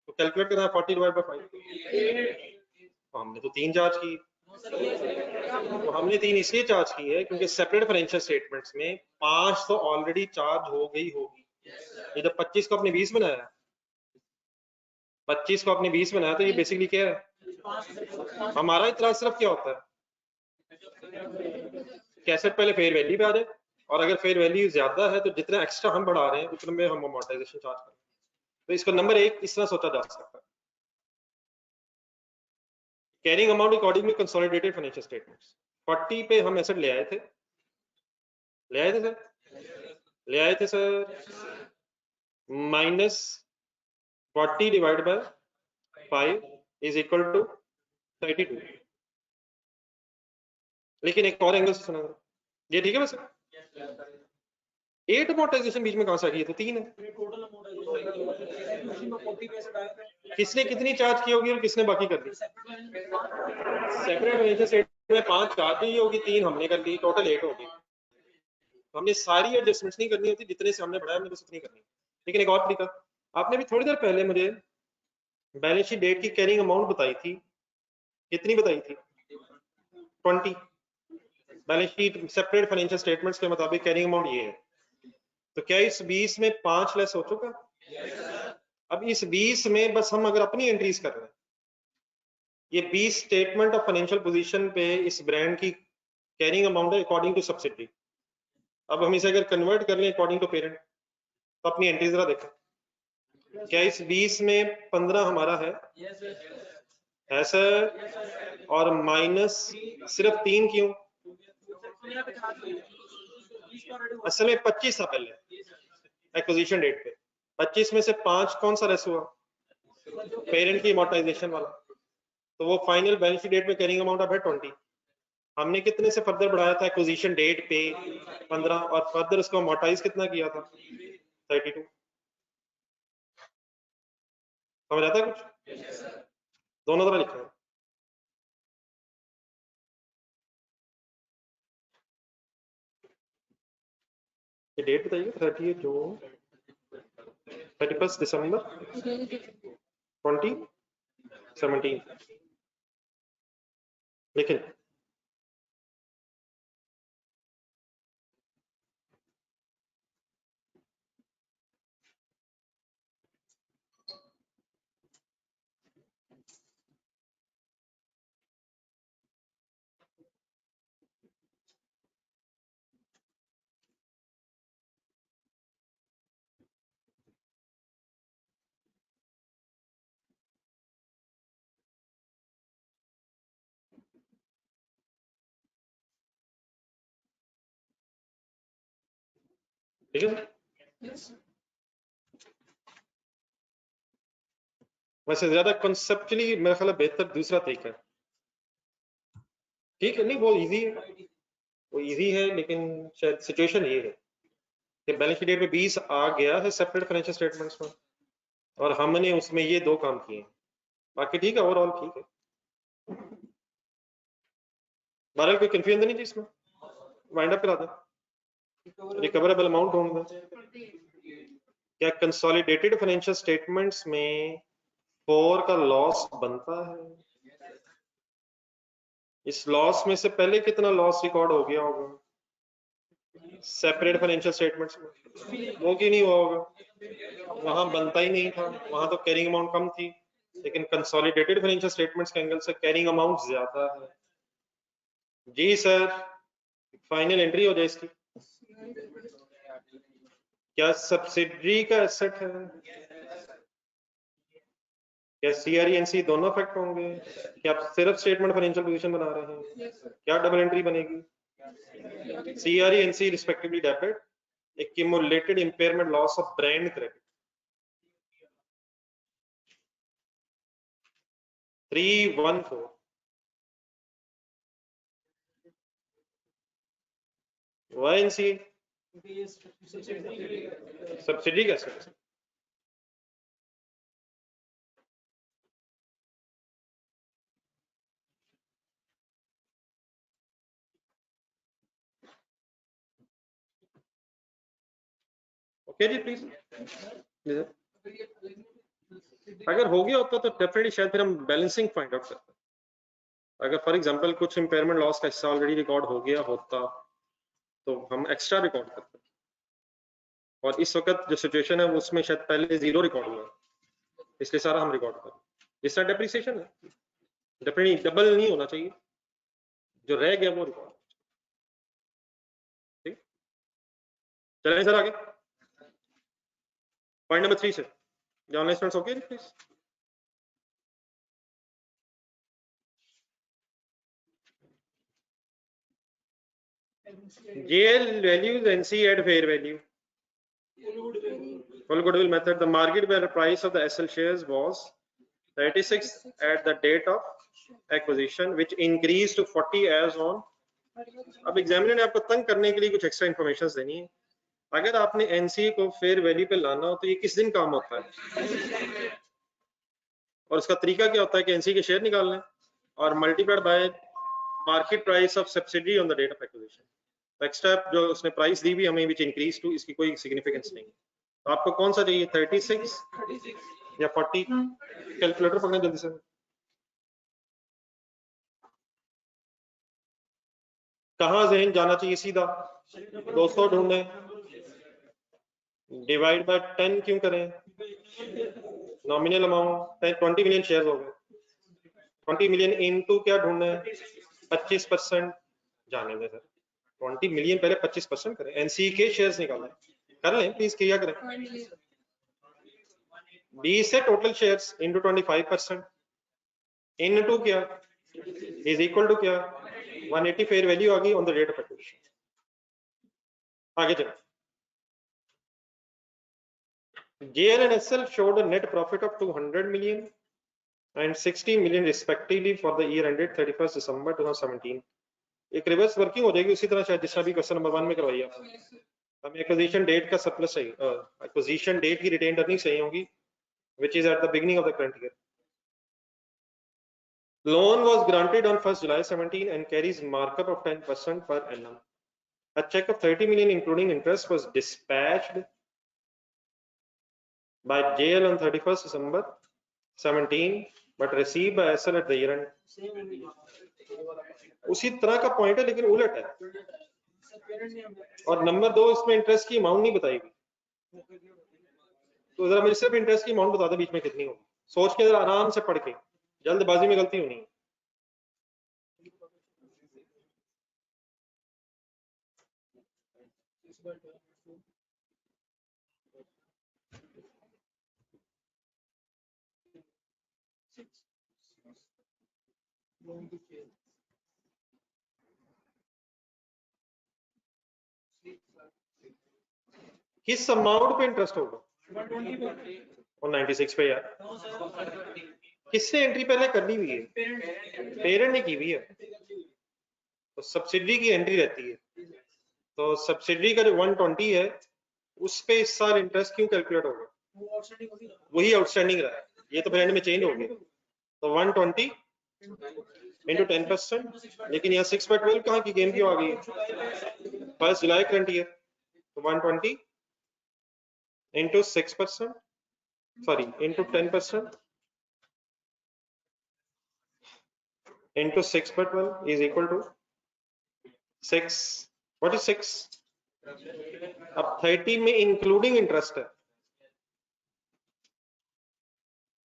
तो कैलकुलेट करना है 40 डिवाइड बाय 5। तो हमने तो 3 चार्ज की। तो हमने 3 इसलिए चार्ज की है क्योंकि सेपरेट फाइनेंशियल स्टेटमेंट्स में 5 तो ऑलरेडी चार्ज हो गई होगी। ये जब 25 को अपने 20 बनाया, 25 को अपने 20 बनाया, तो ये बेसिकली क्या है? हमारा इतना सिर्फ क्या होता है? कैसेट पहले फेयर वैल्यू पे आ जाए, और अगर फेयर वैल्यू ज्यादा है तो जितना एक्स्ट्रा हम बढ़ा रहे हैं उतने में हम अमोर्टाइजेशन चार्ज करें। तो इसको नंबर 1 इस तरह सोचा जा सकता है। Carrying amount accordingly consolidated financial statements, 40 पे हम एसेट ले आए थे, ले आए थे सर, ले आए थे sir, minus 40 divide by 5 is equal to 32। लेकिन एक और एंगल से सुना, ये ठीक है बस। 8 अमोर्टाइजेशन बीच में कहां से आ गई? तो 3 है। किसने कितनी चार्ज की होगी और किसने बाकी कर दी? सेपरेट फाइनेंशियल स्टेटमेंट में 5 चार्ज की होगी, 3 हमने कर दी, टोटल 8 होगी। हमने सारी एडजस्टमेंट्स नहीं करनी होती, जितने से हमने बढ़ाया हमने बस उतनी करनी। लेकिन एक और तरीका, आपने भी थोड़ी देर पहले मुझे बैलेंस शीट डेट की कैरिंग अमाउंट बताई थी, कितनी बताई थी? 20। Balance sheet separate financial statements के मुताबिक कैरिंग अमाउंट ये है। तो क्या इस 20 में 5 लेस हो चुका? अब इस 20 में बस हम अगर अपनी एंट्रीज कर रहे हैं, ये 20 स्टेटमेंट ऑफ फाइनेंशियल पोजीशन पे इस ब्रांड की कैरिंग अमाउंट है अकॉर्डिंग टू सब्सिडी। अब हम इसे अगर कन्वर्ट कर लें अकॉर्डिंग टू पेरेंट तो अपनी एंट्री जरा देखो, क्या इस 20 में 15 हमारा है? है सर। और माइनस सिर्फ 3 क्यों? असल में 25 था पहले एक्विजिशन डेट पे, 25 में से 5 कौन सा रेस हुआ? पेरेंट की अमोर्टाइजेशन वाला। तो वो फाइनल बैलेंस शीट डेट में कैरिंग अमाउंट अब है 20। हमने कितने से फर्दर बढ़ाया था एक्विजिशन डेट पे? 15, और फर्दर उसको अमोर्टाइज कितना किया था? 32। समझ आता है कुछ? दोनों तरह लिखा है। ये डेट बताइए, 30 जून, 31 दिसंबर 2017। लेकिन ठीक है, वैसे ज्यादा कॉन्सेप्चुअली मेरा ख्याल बेहतर दूसरा तरीका है। ठीक है, नहीं वो इजी है, वो इजी है, लेकिन शायद सिचुएशन ये है कि बैलेंस शीट डेट में 20 आ गया है सेपरेट फाइनेंशियल स्टेटमेंट्स में, और हमने उसमें ये 2 काम किए। बाकी ठीक है, ओवरऑल ठीक है। बहरहाल कोई कंफ्यूजन नहीं थी इसमें? वाइंड अप करा दें, रिकवरेबल अमाउंट ढूंढ दें। क्या कंसोलिडेटेड फाइनेंशियल स्टेटमेंट्स में 4 का लॉस बनता है? इस लॉस में से पहले कितना लॉस रिकॉर्ड हो गया होगा सेपरेट फाइनेंशियल स्टेटमेंट्स में? वो क्यों नहीं हुआ होगा? वहां बनता ही नहीं था, वहां तो कैरिंग अमाउंट कम थी, लेकिन कंसोलिडेटेड फाइनेंशियल स्टेटमेंट्स के एंगल से कैरिंग अमाउंट ज्यादा है। जी सर, फाइनल एंट्री हो जाए इसकी। क्या सब्सिडरी का एसेट है? क्या सीआरईएनसी दोनों इफेक्ट होंगे? क्या आप सिर्फ स्टेटमेंट फाइनेंशियल पोजीशन बना रहे हैं? क्या डबल एंट्री बनेगी? CRENC respectively debit, accumulated impairment loss of brand credit 314। YNC subsidy का एसेट। ओके जी, प्लीज। अगर हो गया होता तो डेफिनेटली शायद फिर हम बैलेंसिंग फाइंड आउट करते। अगर फॉर एग्जांपल कुछ इम्पेयरमेंट लॉस का हिस्सा ऑलरेडी रिकॉर्ड हो गया होता तो हम एक्स्ट्रा रिकॉर्ड करते, और इस वक्त जो सिचुएशन है उसमें शायद पहले 0 रिकॉर्ड हुआ, इसलिए सारा हम रिकॉर्ड करें। जिस तरह डेप्रिसिएशन है, डेफिनेटली डबल नहीं होना चाहिए, जो रह गया वो रिकॉर्ड। ठीक, चलें सर आगे। पॉइंट नंबर 3 से online students okay please. JL values NC at fair value. Full goodwill method. The market where the price of the SL shares was 36 at the date of acquisition, which increased to 40 as on. अब examiner ने आपको तंग करने के लिए कुछ extra information देनी है। अगर आपने एनसी को फेयर वैल्यू पे लाना हो तो ये किस दिन काम होता है, और उसका तरीका क्या होता है कि एनसी के शेयर निकालने और multiplied by market price of subsidy on the date of acquisition. तो एक्स्ट्रा जो उसने प्राइस दी भी हमें विच इंक्रीज टू, इसकी कोई सिग्निफिकेंस नहीं है। तो आपको कौन सा चाहिए, 36 या 40? कैलकुलेटर पकड़े जल्दी से। कहाँ जहन जाना चाहिए, सीधा 200 ढूंढे, डिवाइड बाय 10 क्यों करें? नॉमिनल अमाउंट 20 मिलियन शेयर हो गए, 20 मिलियन इनटू क्या ढूंढना है, 25%। जाने दें सर, 20 मिलियन पहले 25% करें, एनसी के शेयर्स निकालना है, कर लें प्लीज, क्या करें, 20 है टोटल शेयर्स इनटू 25%, इनटू क्या इज इक्वल टू क्या 180 फेयर वैल्यू आ गई on the date of acquisition. आगे चलो, JL and SL showed a net profit of 200 million and 60 million respectively for the year ended 31st December 2017। एक reverse working हो जाएगी उसी तरह शायद जिस तरह भी क्वेश्चन नंबर 1 में करवाई है। हमें एक्विजिशन डेट का सरप्लस चाहिए, एक्विजिशन डेट की रिटेन्ड अर्निंग चाहिए होगी which is at the beginning of the current year. Loan was granted on 1st July 17 and carries markup of 10% per annum. A check of 30 million including interest was dispatched by JL on 31st December 17 but received by SL at the year end. उसी तरह का point है लेकिन उलट है, और number 2 इसमें interest की अमाउंट नहीं बताई गई, तो जरा मुझे सिर्फ इंटरेस्ट की अमाउंट बता दे बीच में कितनी होगी, सोच के जरा आराम से पढ़ के, जल्दबाजी में गलती होनी है। किस अमाउंट पे इंटरेस्ट होगा, और 96 पे यार, किसने एंट्री पहले करनी हुई है, पेरेंट ने की हुई है, तो सब्सिडी की एंट्री रहती है, तो सब्सिडी का जो 120 है उस पे इस साल इंटरेस्ट क्यों कैलकुलेट होगा, वही आउटस्टैंडिंग रहा है, ये तो एंड में चेंज हो गया, तो 120 इंटू 10%, लेकिन यहाँ 6/12 कहाँ की गेम क्यों आ गई, 1 जुलाई करंट ईयर, तो 120 into 6%, sorry into 10% into 6/12 is equal to 6. What is 6? अब 30 में इंक्लूडिंग इंटरेस्ट है,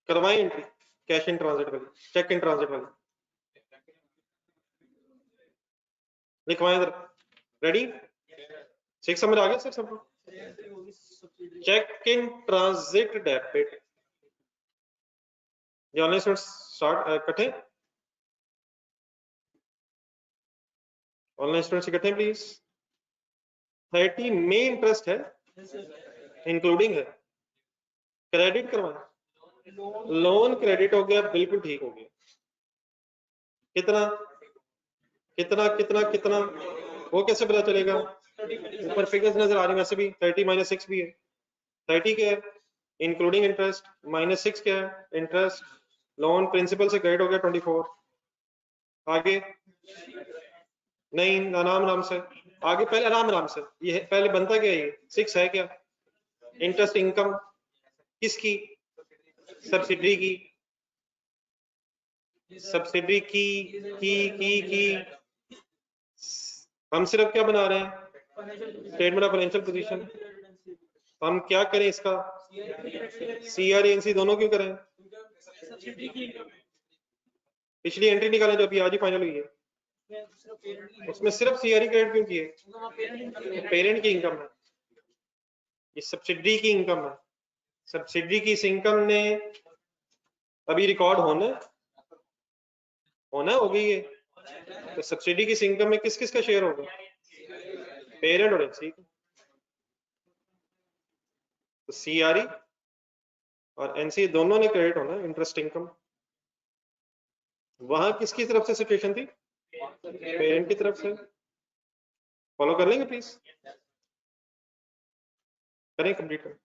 करवाएं एंट्री कैश इन ट्रांजिट वाली, चेक इन ट्रांजिट वाली लिखवाएं इधर, रेडी, 6 समझ आ गया सर सबको, चेक इन ट्रांजिट डेबिट, ये ऑनलाइन स्टार्ट इकट्ठे, ऑनलाइन स्टूडेंट्स इकट्ठे प्लीज, 30 में इंटरेस्ट है, इंक्लूडिंग है, क्रेडिट करवाएं, लोन क्रेडिट हो गया, बिल्कुल ठीक हो गया, कितना कितना कितना कितना, वो कैसे पता चलेगा, ऊपर फिगर्स नजर आ रही है, वैसे भी 30 - 6 भी है, 30 क्या है इंक्लूडिंग इंटरेस्ट, -6 क्या है इंटरेस्ट, लोन प्रिंसिपल से क्रेडिट हो गया 24, आगे नहीं आराम आराम से, आगे पहले आराम आराम से, ये पहले बनता क्या है, ये 6 है क्या, इंटरेस्ट इनकम किसकी, सब्सिडी की, सब्सिडी की हम सिर्फ क्या बना रहे हैं, स्टेटमेंट ऑफ फाइनेंशियल पोजीशन, हम क्या करें इसका, CRNC दोनों क्यों करें, पिछली एंट्री निकालें जो अभी आज ही फाइनल हुई है, उसमें सिर्फ CRE क्रेडिट क्यों किए, पेरेंट की इनकम है, ये सब्सिडी की इनकम है, सब्सिडी की इस इनकम ने अभी रिकॉर्ड होना हो गई है, तो सब्सिडी की इस इनकम में किस किस का शेयर होगा, पेरेंट और एनसी, तो CRE और NC दोनों ने क्रेडिट होना इंटरेस्ट इनकम, वहां किसकी तरफ से सिचुएशन थी, पेरेंट की तरफ से, फॉलो कर लेंगे प्लीज, करें कंप्लीट करें,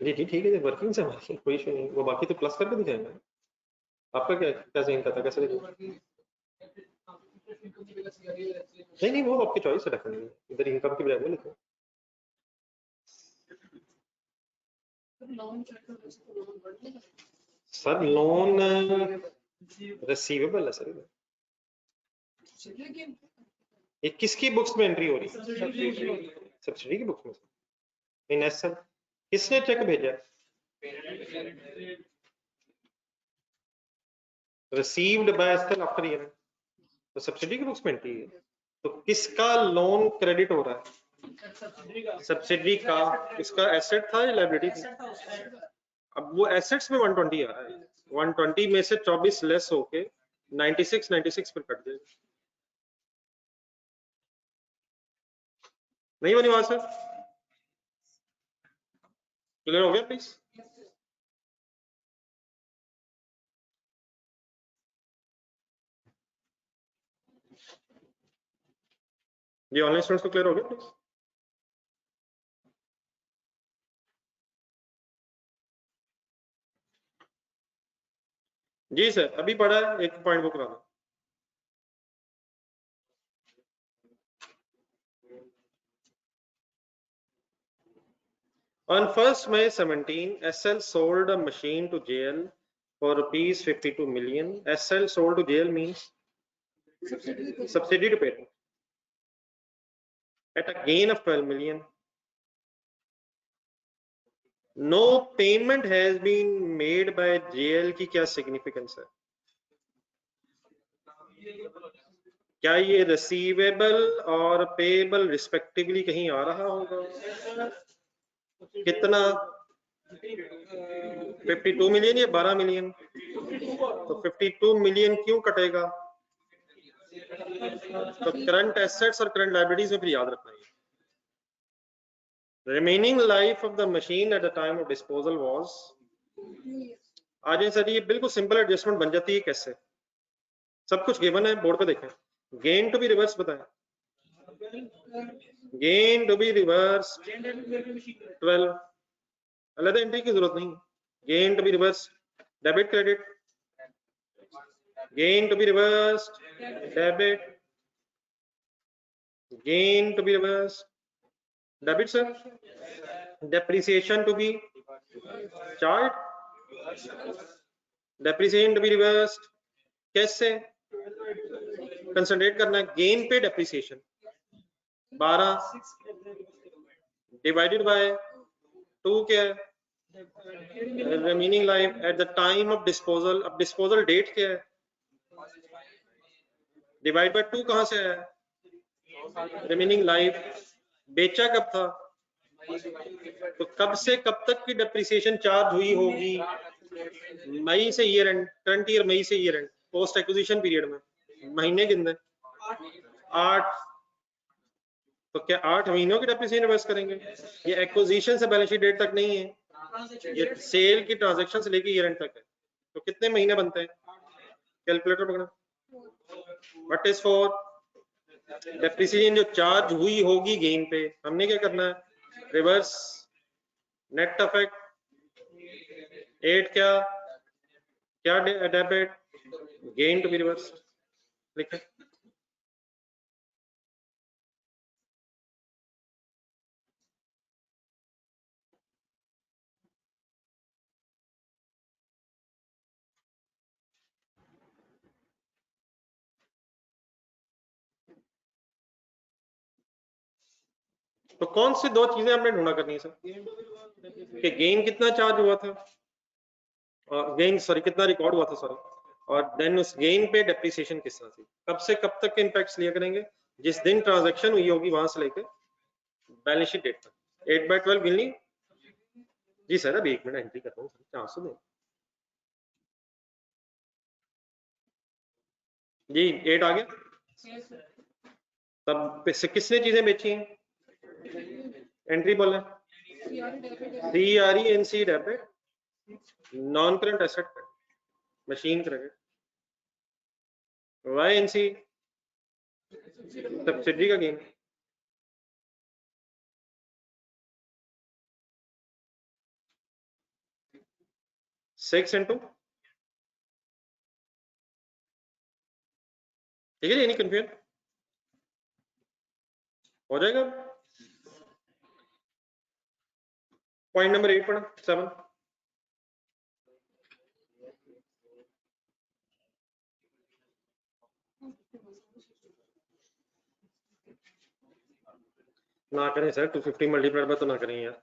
जी ठीक है, वर्किंग से हमारी कोई इशू नहीं, वो बाकी तो प्लस करके दिखाएंगे, आपका क्या कैसे इनका था, कैसे देखो, नहीं वो आपकी चॉइस है, डेफिनेटली इधर इनकम की बजाय वो लिखो, सर लोन रिसीवेबल है सर, ये किसकी बुक्स में एंट्री हो रही है? सब्सिडी की बुक्स में। इन एसएल किसने चेक भेजा? Received by SL after year, तो सब्सिडी की बुक्स में एंट्री है। तो किसका लोन क्रेडिट हो रहा है? सब्सिडी का। इसका एसेट था या लायबिलिटी थी? अब वो एसेट्स में 120 आ रहा है, 120 में से 24 लेस होके 96 पर कट जाएगा। नहीं बनी बात सर? क्लियर हो गया प्लीज? ये ऑनलाइन स्टूडेंट्स को क्लियर हो गया प्लीज? जी सर, अभी पढ़ा है, एक पॉइंट बुक कराना। On 1st May 17, SL sold a machine to JL for rupees 52 million. SL sold to JL means subsidy to parent at a gain of 12 million. No payment has been made by JL की क्या significance है? क्या ये receivable और payable respectively कहीं आ रहा होगा? कितना? 52 मिलियन या 12 मिलियन? तो 52 मिलियन क्यों कटेगा? तो करंट एसेट्स और करंट लायबिलिटीज में फिर याद रखना है, remaining life of the machine at the time of disposal was. आज सर ये बिल्कुल सिंपल एडजस्टमेंट बन जाती है कैसे? सब कुछ गिवन है, बोर्ड पे देखें। गेन टू बी रिवर्स बताएं, गेन टू बी रिवर्स 12, अलग एंट्री की जरूरत नहीं। Gain to be reverse debit credit, gain to be reverse debit, gain to be reverse debit sir, depreciation to be charged, depreciation to be reversed। कैसे concentrate करना है? Gain पे depreciation 12 divided by 2 क्या है? Remaining life at the time of disposal. अब disposal date क्या है? Divide by 2 कहां से है? Remaining life. बेचा कब था? तो कब से कब तक की डेप्रिसिएशन चार्ज हुई होगी? मई से ईयर एंड, करंट ईयर मई से year and, post acquisition period में महीने कितने? 8। तो क्या 8 महीनों की डेप्रिसिएशन रिवर्स करेंगे? ये एक्विजिशन से बैलेंस शीट डेट तक नहीं है, ये सेल की ट्रांजैक्शन से लेके ईयर एंड तक है। तो कितने महीने बनते हैं? कैलकुलेटर पकड़ा। व्हाट इज फॉर डेप्रिसिएशन जो चार्ज हुई होगी गेन पे, हमने क्या करना है? रिवर्स नेट इफेक्ट 8 क्या क्या debit, gain to be reverse लिखें। तो कौन सी दो चीजें हमने ढूंढा करनी है सर? कि गेन कितना चार्ज हुआ था, गेन सॉरी कितना रिकॉर्ड हुआ था सॉरी, और देन उस गेन पे डेप्रिसिएशन किस तरह थी, कब से कब तक के इंपैक्ट्स लिया करेंगे? जिस दिन ट्रांजैक्शन हुई होगी वहां से लेकर बैलेंस शीट डेट तक। 8/12 गिन ली? जी सर अभी 1 मिनट एंट्री करता हूँ, चांस तो दें जी। 8 आ गया। तब से किसने चीजें बेची हैं? एंट्री बोले CRENC debit, non current asset machine credit, YNC subsidy का गेन। सिक्स इंटू, ठीक है जी, नहीं कंफ्यूजन हो जाएगा। पॉइंट नंबर 8 पढ़ा 7 ना करें सर, 250 मल्टीप्लाइड बाय तो ना करें यार,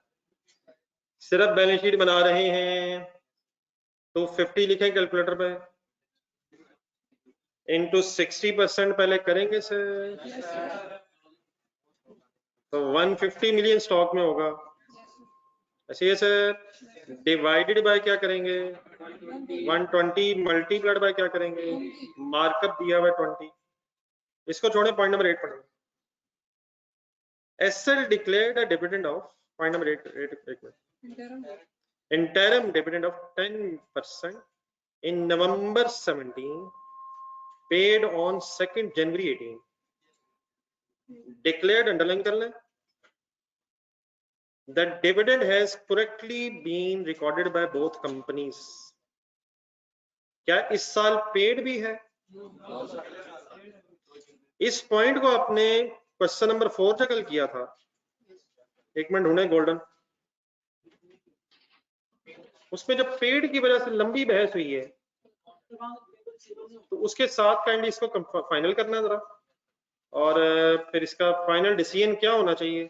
सिर्फ बैलेंस शीट बना रहे हैं। 250 लिखें कैलकुलेटर पे, इनटू 60% पहले करेंगे सर, तो 150 मिलियन स्टॉक में होगा, ऐसे है सर। डिवाइडेड बाय क्या करेंगे, 120 मल्टीप्लाइड बाय क्या करेंगे, मार्कअप दिया हुआ 20। इसको छोड़े, पॉइंट नंबर 8 पढ़ेंगे। SL declared a dividend of, point number 8, interim dividend of 10% in November 17, paid on 2nd January 18. Declared, underline कर लें, the dividend has correctly been recorded by both companies. क्या इस साल पेड भी है? इस पॉइंट को आपने क्वेश्चन नंबर 4 से कल किया था, एक मिनट ढूंढे गोल्डन, उसमें जब पेड की वजह से लंबी बहस हुई है, तो उसके साथ काइंडली इसको फाइनल करना जरा, और फिर इसका फाइनल डिसीजन क्या होना चाहिए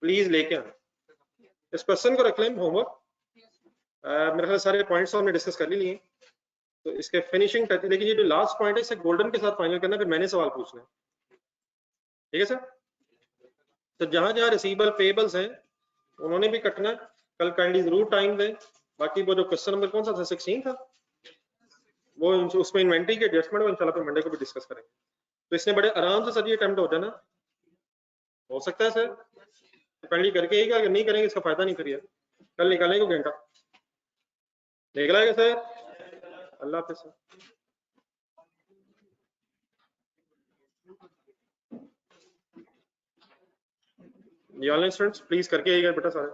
प्लीज लेके आना। इस क्वेश्चन को रख लें होमवर्क, मेरे ख्याल सारे पॉइंट्स हमने डिस्कस कर लिए, तो इसके फिनिशिंग टच, लेकिन ये जो लास्ट पॉइंट है इसे गोल्डन के साथ फाइनल करना, फिर मैंने सवाल पूछना है, ठीक है सर। तो जहां जहां रिसीवेबल पेबल्स हैं उन्होंने भी कटना, कल काइंडली जरूर टाइम दें। बाकी वो जो क्वेश्चन नंबर कौन सा था, 16 था, वो उसमें इन्वेंटरी के एडजस्टमेंट इंशाल्लाह फिर मंडे को भी डिस्कस करेंगे। तो इसने बड़े आराम से सर ये अटेम्प्ट हो जाना, हो सकता है सर, तो काइंडली करके ही, अगर नहीं करेंगे इसका फायदा नहीं, करिए कल निकालेंगे घंटा, निकलाएगा सर। अल्लाह हाफिज़ सर। ये ऑनलाइन स्टूडेंट्स प्लीज करके आइएगा बेटा सारे।